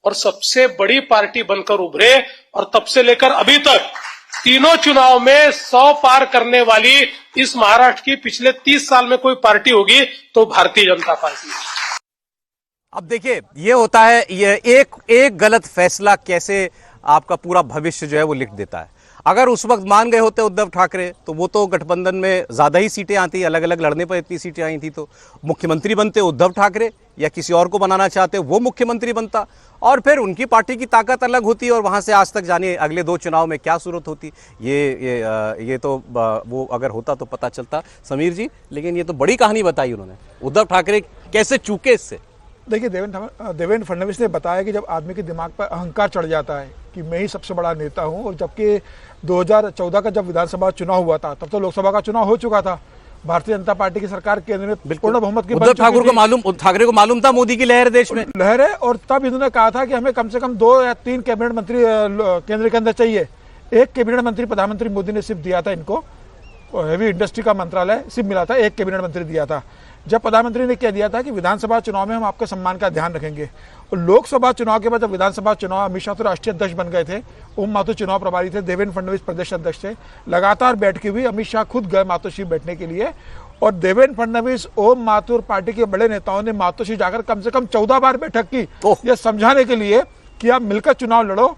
और सबसे बड़ी पार्टी बनकर उभरे, और तब से लेकर अभी तक तीनों चुनाव में 100 पार करने वाली इस महाराष्ट्र की पिछले 30 साल में कोई पार्टी होगी तो भारतीय जनता पार्टी। अब देखिए, ये होता है, ये एक गलत फैसला कैसे आपका पूरा भविष्य जो है वो लिख देता है। अगर उस वक्त मान गए होते उद्धव ठाकरे तो वो तो गठबंधन में ज्यादा ही सीटें आती, अलग अलग लड़ने पर इतनी सीटें आई थी, तो मुख्यमंत्री बनते उद्धव ठाकरे, या किसी और को बनाना चाहते वो मुख्यमंत्री बनता, और फिर उनकी पार्टी की ताकत अलग होती और वहां से आज तक जानिए अगले 2 चुनाव में क्या सूरत होती। ये तो वो अगर होता तो पता चलता समीर जी, लेकिन ये तो बड़ी कहानी बताई उन्होंने। उद्धव ठाकरे कैसे चूके इससे। देखिए, देवेंद्र फडणवीस ने बताया कि जब आदमी के दिमाग पर अहंकार चढ़ जाता है कि मैं ही सबसे बड़ा नेता हूं, और जबकि 2014 का जब विधानसभा चुनाव हुआ था तब तो लोकसभा का चुनाव हो चुका था, भारतीय जनता पार्टी की सरकार केंद्र में पूर्ण बहुमत की उद्धव ठाकरे को मालूम था मोदी की लहर देश में लहर है, और तब इन्होंने कहा था कि हमें कम से कम 2 या 3 कैबिनेट मंत्री केंद्र के अंदर चाहिए। 1 कैबिनेट मंत्री प्रधानमंत्री मोदी ने सिर्फ दिया था इनको, हेवी इंडस्ट्री का मंत्रालय सिर्फ मिला था, 1 कैबिनेट मंत्री दिया था। जब प्रधानमंत्री ने कह दिया था कि विधानसभा चुनाव में हम आपके सम्मान का ध्यान रखेंगे, और लोकसभा चुनाव के बाद जब विधानसभा चुनाव, अमित शाह तो राष्ट्रीय अध्यक्ष बन गए थे, ओम माथुर चुनाव प्रभारी थे, देवेंद्र फडणवीस प्रदेश अध्यक्ष थे, लगातार बैठकें हुई, अमित शाह खुद गए मातोश्री बैठने के लिए, और देवेंद्र फडणवीस, ओम माथुर, पार्टी के बड़े नेताओं ने मातोश्री जाकर कम से कम 14 बार बैठक की, यह समझाने के लिए कि आप मिलकर चुनाव लड़ो।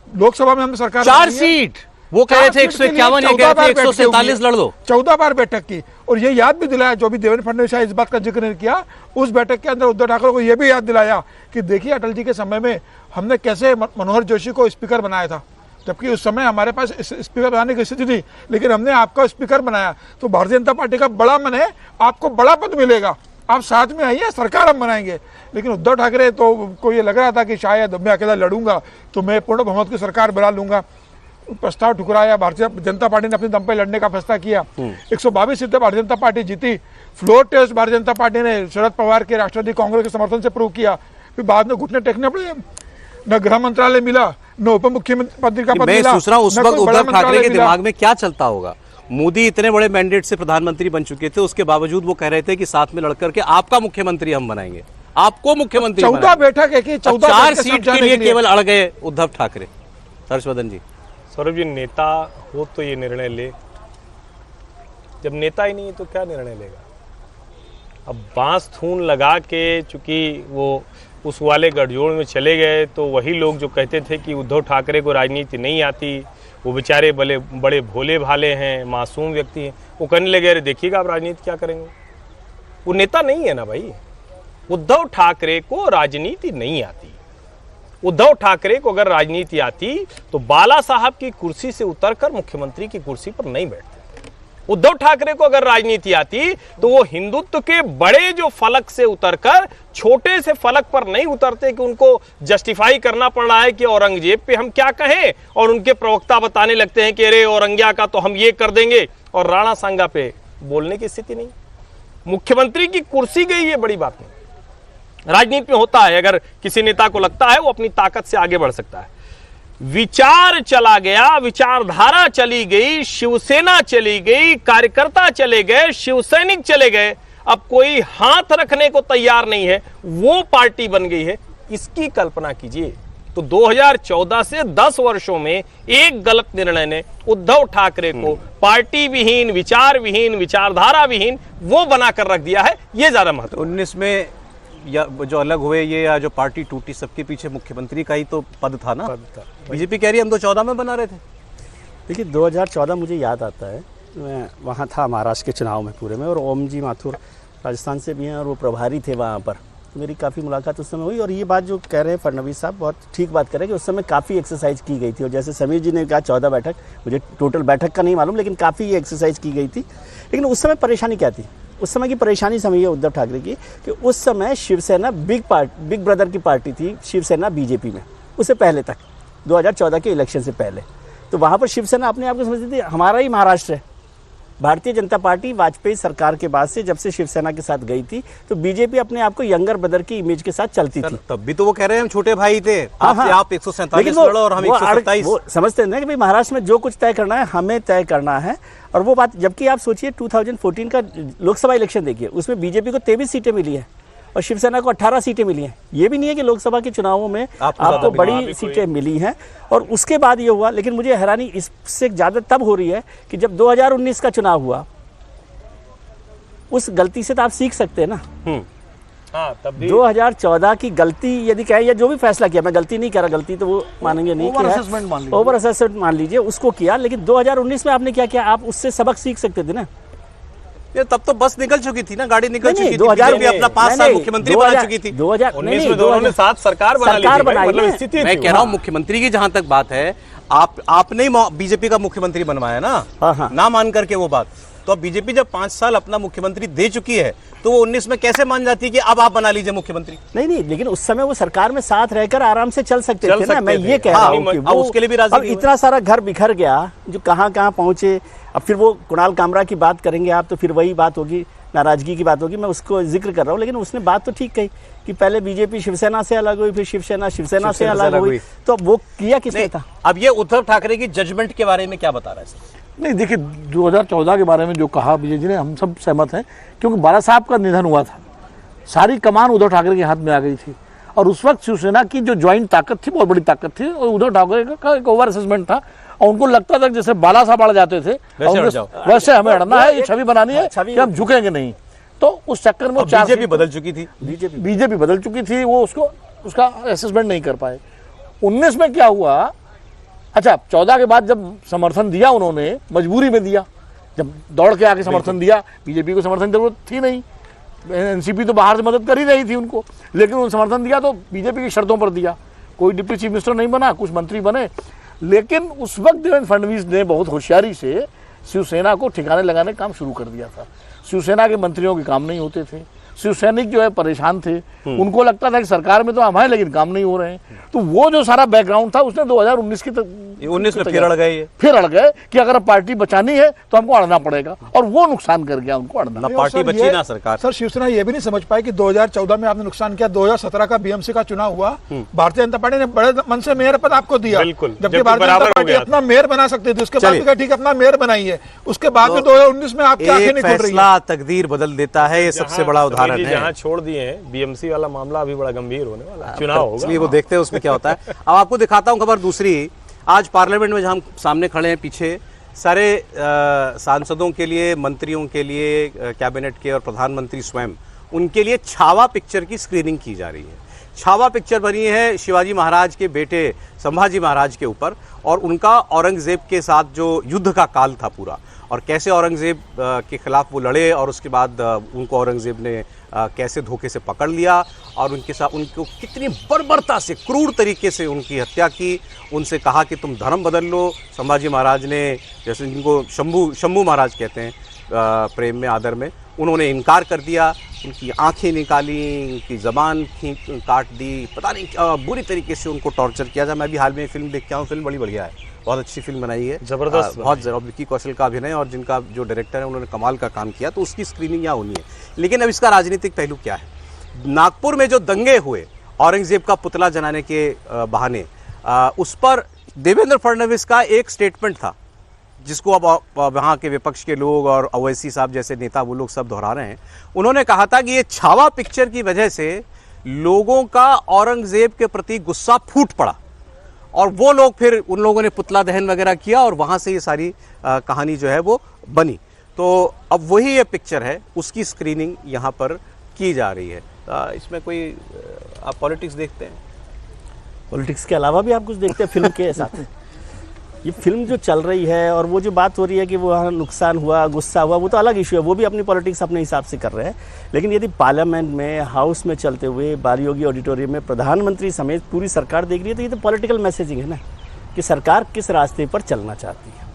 लोकसभा में हम सरकार 4 सीट, वो कह रहे थे 151, ये कह रहे थे 147 लड़ दो। 14 बार बैठक की, और ये याद भी दिलाया, जो भी देवेंद्र फडणवीस इस बात का जिक्र नहीं किया, उस बैठक के अंदर उद्धव ठाकरे को यह भी याद दिलाया कि देखिए अटल जी के समय में हमने कैसे मनोहर जोशी को स्पीकर बनाया था, जबकि उस समय हमारे पास स्पीकर बनाने की स्थिति थी, लेकिन हमने आपका स्पीकर बनाया। तो भारतीय जनता पार्टी का बड़ा मन है, आपको बड़ा पद मिलेगा, आप साथ में आइए, सरकार हम बनाएंगे। लेकिन उद्धव ठाकरे तो को ये लग रहा था कि शायद मैं अकेला लड़ूंगा तो मैं पूर्ण बहुमत की सरकार बना लूंगा। प्रस्ताव ठुकराया, भारतीय जनता पार्टी ने अपने दम पर लड़ने का फैसला किया। 122 सीटें भारतीय जनता पार्टी जीती। Floor test Bharatiya Janata party ने शरद पवार के राष्ट्रवादी कांग्रेस के समर्थन से प्रूव किया। फिर बाद में घुटने टेकने पड़े, न गृह मंत्रालय मिला, न उप मुख्यमंत्री का पद मिला। उस वक्त उद्धव ठाकरे के दिमाग में क्या चलता होगा। मोदी इतने बड़े मैंडेट से प्रधानमंत्री बन चुके थे, उसके बावजूद वो कह रहे थे कि साथ में लड़कर के आपका मुख्यमंत्री हम बनाएंगे, आपको मुख्यमंत्री 14 बैठक है कि 4 सीट के लिए केवल अड़ गए उद्धव ठाकरे। हर्षवर्धन जी। सौरभ जी, नेता हो तो ये निर्णय ले, जब नेता ही नहीं है तो क्या निर्णय लेगा। अब बांस थून लगा के चूंकि वो उस वाले गठजोड़ में चले गए, तो वही लोग जो कहते थे कि उद्धव ठाकरे को राजनीति नहीं आती, वो बेचारे बड़े भोले भाले हैं, मासूम व्यक्ति हैं, वो कहने लगे अरे देखिएगा आप राजनीति क्या करेंगे। वो नेता नहीं है ना भाई। उद्धव ठाकरे को राजनीति नहीं आती। उद्धव ठाकरे को अगर राजनीति आती तो बाला साहब की कुर्सी से उतरकर मुख्यमंत्री की कुर्सी पर नहीं बैठते। उद्धव ठाकरे को अगर राजनीति आती तो वो हिंदुत्व के बड़े जो फलक से उतरकर छोटे से फलक पर नहीं उतरते कि उनको जस्टिफाई करना पड़ रहा है कि औरंगजेब पे हम क्या कहें, और उनके प्रवक्ता बताने लगते हैं कि अरे औरंगिया का तो हम ये कर देंगे, और राणा सांगा पे बोलने की स्थिति नहीं। मुख्यमंत्री की कुर्सी गई, ये बड़ी बात नहीं। राजनीति में होता है, अगर किसी नेता को लगता है वो अपनी ताकत से आगे बढ़ सकता है। विचार चला गया, विचारधारा चली गई, शिवसेना चली गई, कार्यकर्ता चले गए, शिवसैनिक चले गए, अब कोई हाथ रखने को तैयार नहीं है, वो पार्टी बन गई है। इसकी कल्पना कीजिए। तो 2014 से 10 वर्षों में एक गलत निर्णय ने उद्धव ठाकरे को पार्टी विहीन, विचार विहीन, विचारधारा विहीन वो बनाकर रख दिया है। ये ज्यादा महत्व। 19 में या जो अलग हुए ये या जो पार्टी टूटी, सबके पीछे मुख्यमंत्री का ही तो पद था ना। बीजेपी कह रही है हम तो 14 में बना रहे थे। देखिए 2014 मुझे याद आता है, मैं वहाँ था महाराष्ट्र के चुनाव में पूरे में, और ओम जी माथुर राजस्थान से भी हैं और वो प्रभारी थे वहाँ पर। तो मेरी काफ़ी मुलाकात उस समय हुई, और ये बात जो कह रहे हैं फडणवीस साहब बहुत ठीक बात कर रहे हैं कि उस समय काफ़ी एक्सरसाइज की गई थी। और जैसे समीर जी ने कहा 14 बैठक, मुझे टोटल बैठक का नहीं मालूम, लेकिन काफ़ी एक्सरसाइज की गई थी। लेकिन उस समय परेशानी क्या थी? उस समय की परेशानी समझिए उद्धव ठाकरे की कि उस समय शिवसेना बिग ब्रदर की पार्टी थी, शिवसेना बीजेपी में, उससे पहले तक 2014 के इलेक्शन से पहले। तो वहाँ पर शिवसेना अपने आप को समझती थी हमारा ही महाराष्ट्र है। भारतीय जनता पार्टी वाजपेयी सरकार के बाद से जब से शिवसेना के साथ गई थी, तो बीजेपी अपने आप को यंगर ब्रदर की इमेज के साथ चलती थी। तब भी तो वो कह रहे हैं हम छोटे भाई थे, आप 147 लड़ो और हम 127। वो समझते हैं ना कि भाई महाराष्ट्र में जो कुछ तय करना है हमें तय करना है। और वो बात, जबकि आप सोचिए 2014 का लोकसभा इलेक्शन देखिए, उसमें बीजेपी को 23 सीटें मिली है और शिवसेना को 18 सीटें मिली हैं। ये भी नहीं है कि लोकसभा के चुनावों में आपको बड़ी सीटें मिली हैं। और उसके बाद ये हुआ, लेकिन मुझे हैरानी इससे ज़्यादा तब हो रही है कि जब 2019 का चुनाव हुआ, उस गलती से तो आप सीख सकते हैं ना। हाँ, तब भी 2014 की गलती यदि कहें या जो भी फैसला किया, मैं गलती नहीं कह रहा, गलती तो वो मानेंगे नहीं, ओवर असेसमेंट मान लीजिए, उसको किया। लेकिन 2019 में आपने क्या किया? आप उससे सबक सीख सकते थे ना। ये तब तो बस निकल चुकी थी ना, गाड़ी निकल चुकी थी। 2000 भी अपना 5 साल मुख्यमंत्री बना चुकी थी। 2019 में दोनों ने साथ सरकार बना ली थी। मतलब स्थिति मैं कह रहा हूँ मुख्यमंत्री की जहां तक बात है, आपने ही बीजेपी का मुख्यमंत्री बनवाया ना, ना मान करके वो बात। तो अब बीजेपी जब 5 साल अपना मुख्यमंत्री दे चुकी है, तो वो 19 में कैसे मान जाती है कि अब आप बना लीजिए मुख्यमंत्री? नहीं, लेकिन उस समय वो सरकार में साथ रहकर आराम से चल सकते थे ना। मैं ये कह रहा हूँ कि वो उसके लिए भी राजी। अब इतना सारा घर बिखर गया, जो कहाँ पहुंचे। अब फिर वो कुणाल कामरा की बात करेंगे आप, तो फिर वही बात होगी, नाराजगी की बात होगी। मैं उसको जिक्र कर रहा हूँ, लेकिन उसने बात तो ठीक कही कि पहले बीजेपी शिवसेना से अलग हुई, फिर शिवसेना से अलग हुई। तो वो किया किसने था? अब ये उद्धव ठाकरे की जजमेंट के बारे में क्या बता रहा है? नहीं, देखिए 2014 के बारे में जो कहा विजय जी ने, हम सब सहमत हैं, क्योंकि बाला साहब का निधन हुआ था, सारी कमान उद्धव ठाकरे के हाथ में आ गई थी। और उस वक्त शिवसेना की जो ज्वाइंट ताकत थी बहुत बड़ी ताकत थी, और उद्धव ठाकरे का एक ओवर असेसमेंट था, और उनको लगता था जैसे बाला साहब अड़ जाते थे वैसे हमें अड़ना है, ये छवि बनानी है कि हम झुकेंगे नहीं। तो उस चक्कर में बीजेपी बदल चुकी थी, बीजेपी बदल चुकी थी, वो उसका असेसमेंट नहीं कर पाए। 19 में क्या हुआ? अच्छा, 14 के बाद जब समर्थन दिया उन्होंने, मजबूरी में दिया, जब दौड़ के आके समर्थन दिया, बीजेपी को समर्थन जरूरत थी नहीं, एनसीपी तो बाहर से मदद कर ही रही थी उनको, लेकिन उन्होंने समर्थन दिया तो बीजेपी की शर्तों पर दिया। कोई डिप्टी चीफ मिनिस्टर नहीं बना, कुछ मंत्री बने, लेकिन उस वक्त देवेंद्र फडणवीस ने बहुत होशियारी से शिवसेना को ठिकाने लगाने का काम शुरू कर दिया था। शिवसेना के मंत्रियों के काम नहीं होते थे, शिवसैनिक जो है परेशान थे, उनको लगता था कि सरकार में तो हम हैं लेकिन काम नहीं हो रहे हैं। तो वो जो सारा बैकग्राउंड था उसने 2019 की 19 में फिर अड़ गए कि अगर पार्टी बचानी है तो हमको अड़ना पड़ेगा, और वो नुकसान कर गया उनको अड़ना। ना पार्टी बची ना सरकार। सर, शिवसेना ये भी नहीं समझ पाई कि 2014 में आपने नुकसान किया, 2017 का बीएमसी का चुनाव हुआ, भारतीय जनता पार्टी ने बड़े मन से मेयर पद आपको दिया, जबकि भारतीय जनता पार्टी अपना मेयर बना सकती थी। उसके बाद ठीक अपना मेयर बनाइए, उसके बाद में 2019 में आपकी आंखें नहीं खुल रही है। तकदीर बदल देता है, ये सबसे बड़ा उदाहरण है। जहां छोड़ दिए हैं, बीएमसी वाला मामला अभी बड़ा गंभीर होने वाला है, चुनाव होगा, इसलिए वो देखते हैं उसमें क्या होता है। अब आपको दिखाता हूं खबर दूसरी। आज पार्लियामेंट में जहां हम सामने खड़े हैं, पीछे सारे सांसदों के लिए, मंत्रियों के लिए, कैबिनेट के और प्रधानमंत्री स्वयं, उनके लिए छावा पिक्चर की स्क्रीनिंग की जा रही है। छावा पिक्चर बनी है शिवाजी महाराज के बेटे संभाजी महाराज के ऊपर, और उनका औरंगजेब के साथ जो युद्ध का काल था पूरा, और कैसे औरंगजेब के खिलाफ वो लड़े और उसके बाद उनको औरंगजेब ने कैसे धोखे से पकड़ लिया और उनके साथ उनको कितनी बर्बरता से क्रूर तरीके से उनकी हत्या की। उनसे कहा कि तुम धर्म बदल लो। संभाजी महाराज ने, जैसे जिनको शंभू महाराज कहते हैं प्रेम में आदर में, उन्होंने इनकार कर दिया। उनकी आंखें निकाली, उनकी ज़बान काट दी, पता नहीं बुरी तरीके से उनको टॉर्चर किया था। मैं भी हाल में फिल्म देख के आया हूँ, फिल्म बड़ी बढ़िया है, बहुत अच्छी फिल्म बनाई है, जबरदस्त, बहुत ज़रा विक्की कौशल का अभिनय और जिनका जो डायरेक्टर है उन्होंने कमाल का काम किया, तो उसकी स्क्रीनिंग यहाँ होनी है। लेकिन अब इसका राजनीतिक पहलू क्या है? नागपुर में जो दंगे हुए औरंगजेब का पुतला जलाने के बहाने, उस पर देवेंद्र फडणवीस का एक स्टेटमेंट था जिसको अब वहाँ के विपक्ष के लोग और ओवैसी साहब जैसे नेता वो लोग सब दोहरा रहे हैं। उन्होंने कहा था कि ये छावा पिक्चर की वजह से लोगों का औरंगजेब के प्रति गुस्सा फूट पड़ा और वो लोग फिर उन लोगों ने पुतला दहन वगैरह किया और वहाँ से ये सारी कहानी जो है वो बनी। तो अब वही ये पिक्चर है, उसकी स्क्रीनिंग यहाँ पर की जा रही है। इसमें कोई आप पॉलिटिक्स देखते हैं? पॉलिटिक्स के अलावा भी आप कुछ देखते हैं फिल्म के साथ? ये फिल्म जो चल रही है और वो जो बात हो रही है कि वो नुकसान हुआ, गुस्सा हुआ, वो तो अलग इशू है, वो भी अपनी पॉलिटिक्स अपने हिसाब से कर रहे हैं। लेकिन यदि पार्लियामेंट में, हाउस में चलते हुए, बालयोगी ऑडिटोरियम में प्रधानमंत्री समेत पूरी सरकार देख रही है, तो ये तो पॉलिटिकल मैसेजिंग है ना, कि सरकार किस रास्ते पर चलना चाहती है।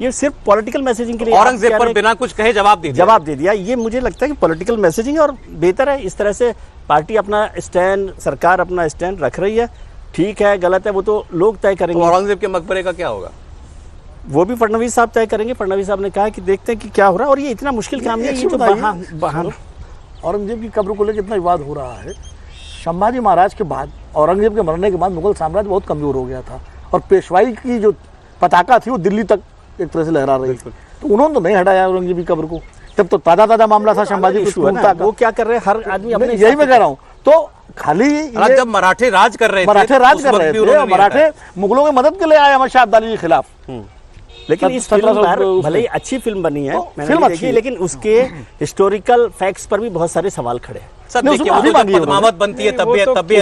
ये सिर्फ पॉलिटिकल मैसेजिंग के लिए औरंगजेब पर बिना कुछ कहे जवाब दे दिया। ये मुझे लगता है कि पॉलिटिकल मैसेजिंग और बेहतर है। इस तरह से पार्टी अपना स्टैंड, सरकार अपना स्टैंड रख रही है। ठीक है, गलत है, वो तो लोग तय करेंगे। तो औरंगजेब के मकबरे का क्या होगा? वो भी फडणवीस साहब तय करेंगे। फडणवीस साहब ने कहा कि देखते हैं कि क्या हो रहा है, और ये इतना मुश्किल काम नहीं है। ये तो बहाना औरंगजेब की कब्र को लेकर इतना विवाद हो रहा है। संभाजी महाराज के बाद, औरंगजेब के मरने के बाद मुगल साम्राज्य बहुत कमजोर हो गया था और पेशवाई की जो पताका थी वो दिल्ली तक एक तरह से लहरा रही थी। तो उन्होंने तो नहीं हटाया औरंगजेब की कब्र को। तब तो ताजा मामला था संभाजी का। वो क्या कर रहे हैं, हर आदमी अपने, यही मैं कह रहा हूँ। तो खाली जब मराठे राज कर रहे थे, मराठे मुगलों की मदद के लिए आए अहमद शाह अब्दाली के खिलाफ। लेकिन इस फिल्म पर भले ही अच्छी फिल्म बनी है, मैंने देखी, लेकिन उसके हिस्टोरिकल फैक्ट्स पर भी बहुत सारे सवाल खड़े हैं। पद्मावत बनती है तब भी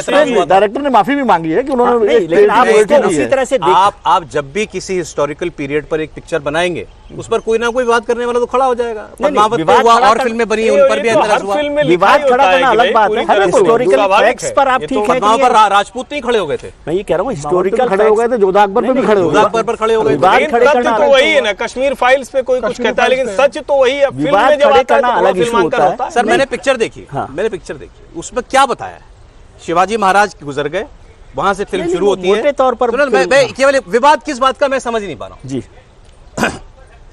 डायरेक्टर ने माफी भी मांगी है कि उन्होंने, उसी तरह से आप जब भी किसी हिस्टोरिकल पीरियड पर एक पिक्चर बनाएंगे, उस पर कोई ना कोई विवाद करने वाला तो खड़ा हो जाएगा। पद्मावत पे हुआ और फिल्में बनी, उन पर भी ऐतराज हुआ। विवाद खड़ा करना अलग बात है, हिस्टोरिकल फैक्ट्स पर आप ठीक है। पद्मावत पर राजपूत नहीं खड़े हो गए थे, मैं ये कह रहा हूँ हिस्टोरिकल खड़े हो गए थे, जोधा अकबर पे भी खड़े हो गए, अकबर पर खड़े हो गए। विवाद खड़े करना तो वही है ना, कश्मीर फाइल्स पे कोई कुछ कहता है, लेकिन सच तो वही है। फिल्म में जब आता है तो फिल्मांकन होता है। सर मैंने पिक्चर देखी, उसमें क्या बताया? शिवाजी महाराज गुजर गए, वहां से फिल्म शुरू होती है। मोटे तौर पर मैं केवल विवाद किस बात का मैं समझ नहीं पा रहा हूं जी।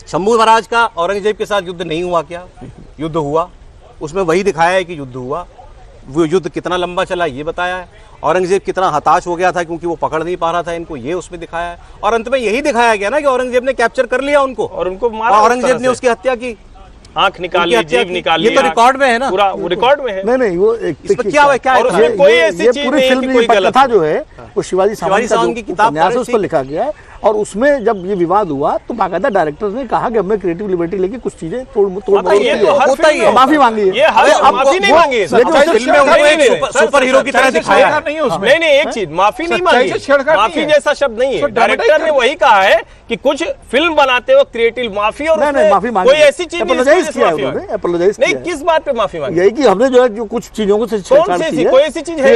शंभू महाराज का औरंगजेब के साथ युद्ध नहीं हुआ क्या? युद्ध हुआ, उसमें वही दिखाया है कि युद्ध हुआ। वो युद्ध कितना लंबा चला ये बताया है। औरंगजेब कितना हताश हो गया था क्योंकि वो पकड़ नहीं पा रहा था इनको, ये उसमें दिखाया है। और अंत में यही दिखाया गया ना कि औरंगजेब ने कैप्चर कर लिया उनको और उनको मारा, औरंगजेब ने उसकी हत्या की, आंख निकाल ली, जीभ निकाल ली। ये तो रिकॉर्ड में है ना, पूरा वो रिकॉर्ड में है। नहीं वो इसमें क्या है और उसमें कोई ऐसी चीज नहीं है कि कोई गलत कथा जो है वो शिवाजी सावंत की किताब है, उस पर लिखा गया है। और उसमें जब ये विवाद हुआ तो बाकायदा डायरेक्टर ने कहा कि हमने क्रिएटिव लिबर्टी लेके कुछ चीजें तोड़ माफी मांगी है। माफी नहीं मांगी, सुपर हीरो की तरह दिखाया नहीं, एक चीज माफी नहीं मांगी, माफी जैसा शब्द नहीं है। डायरेक्टर ने वही कहा है कि कुछ फिल्म बनाते हो क्रिएटिव माफी, और माफी मांगी, कोई ऐसी चीज नहीं। किस बात पे माफी मांगी? यही कि हमने जो है जो कुछ चीजों को कोई ऐसी चीज है,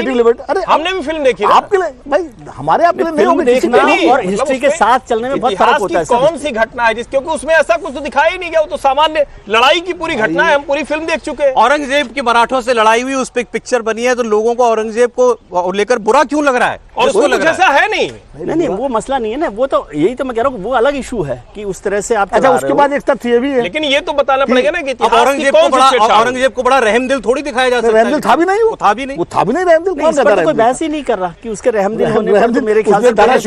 हमने भी फिल्म देखी आपके लिए भाई, हमारे आपके लिए नहीं होगी देखना और हिस्ट्री के साथ चलने में बहुत फर्क होता है। कौन सी घटना है क्योंकि उसमें ऐसा कुछ तो दिखाया ही नहीं गया, वो तो सामान्य लड़ाई की पूरी घटना है, हम पूरी फिल्म देख चुके हैं। औरंगजेब के मराठों से लड़ाई हुई, उस पर एक पिक्चर बनी है, तो लोगों को औरंगजेब को लेकर बुरा क्यों लग रहा है? और उसको कुछ ऐसा है नहीं, वो मसला नहीं है ना, वो तो यही तो मैं कह रहा हूँ, वो अलग इशू है कि उस तरह से आप। अच्छा, उसके बाद एक तथ्य ये भी है, लेकिन ये तो बताना पड़ेगा ना कि औरंगजेब को बड़ा रहमदिल थोड़ी दिखाया जा सकता है। रहमदिल था भी नहीं, वो था भी नहीं रहमदिल। कोई बहस ही नहीं कर रहा कि उसके रहमदिल होने पर मेरे ख्याल से दारा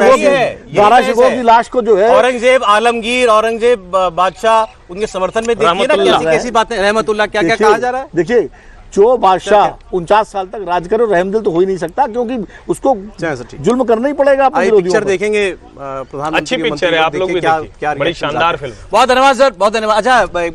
शिकोह की लाश को जो है औरंगजेब आलमगीर, औरंगजेब बादशाह, उनके समर्थन में देखिए ना कैसी बातें, रहमतुल्लाह क्या क्या कहा जा रहा है। देखिए जो बादशाह 49 साल तक राज करे, रहमदिल तो हो ही नहीं सकता, क्योंकि उसको जुल्म करना ही पड़ेगा। आप पिक्चर देखेंगे, प्रधानमंत्री अच्छी पिक्चर है, आप लोग भी देखिए, बड़ी शानदार फिल्म। बहुत धन्यवाद सर, बहुत धन्यवाद।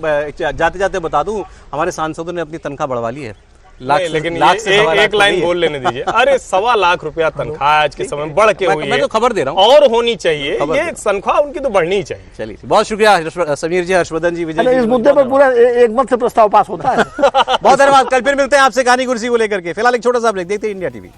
अच्छा जाते जाते बता दूं, हमारे सांसदों ने अपनी तनख्वाह बढ़वा ली है। नहीं, लेकिन एक लाइन बोल लेने दीजिए। अरे 1.25 लाख रुपया तनख्वाह आज के समय में बढ़ के हुई है। मैं तो खबर दे रहा हूँ और होनी चाहिए, ये तनख्वाह उनकी तो बढ़नी ही चाहिए। चलिए बहुत शुक्रिया समीर जी, हर्षवर्धन जी, विजय जी। इस मुद्दे पर पूरा एक मत से प्रस्ताव पास होता है। बहुत धन्यवाद। कल फिर मिलते हैं आपसे कहानी कुर्सी को लेकर के। फिलहाल एक छोटा सा ब्रेक, देखते हैं इंडिया टीवी।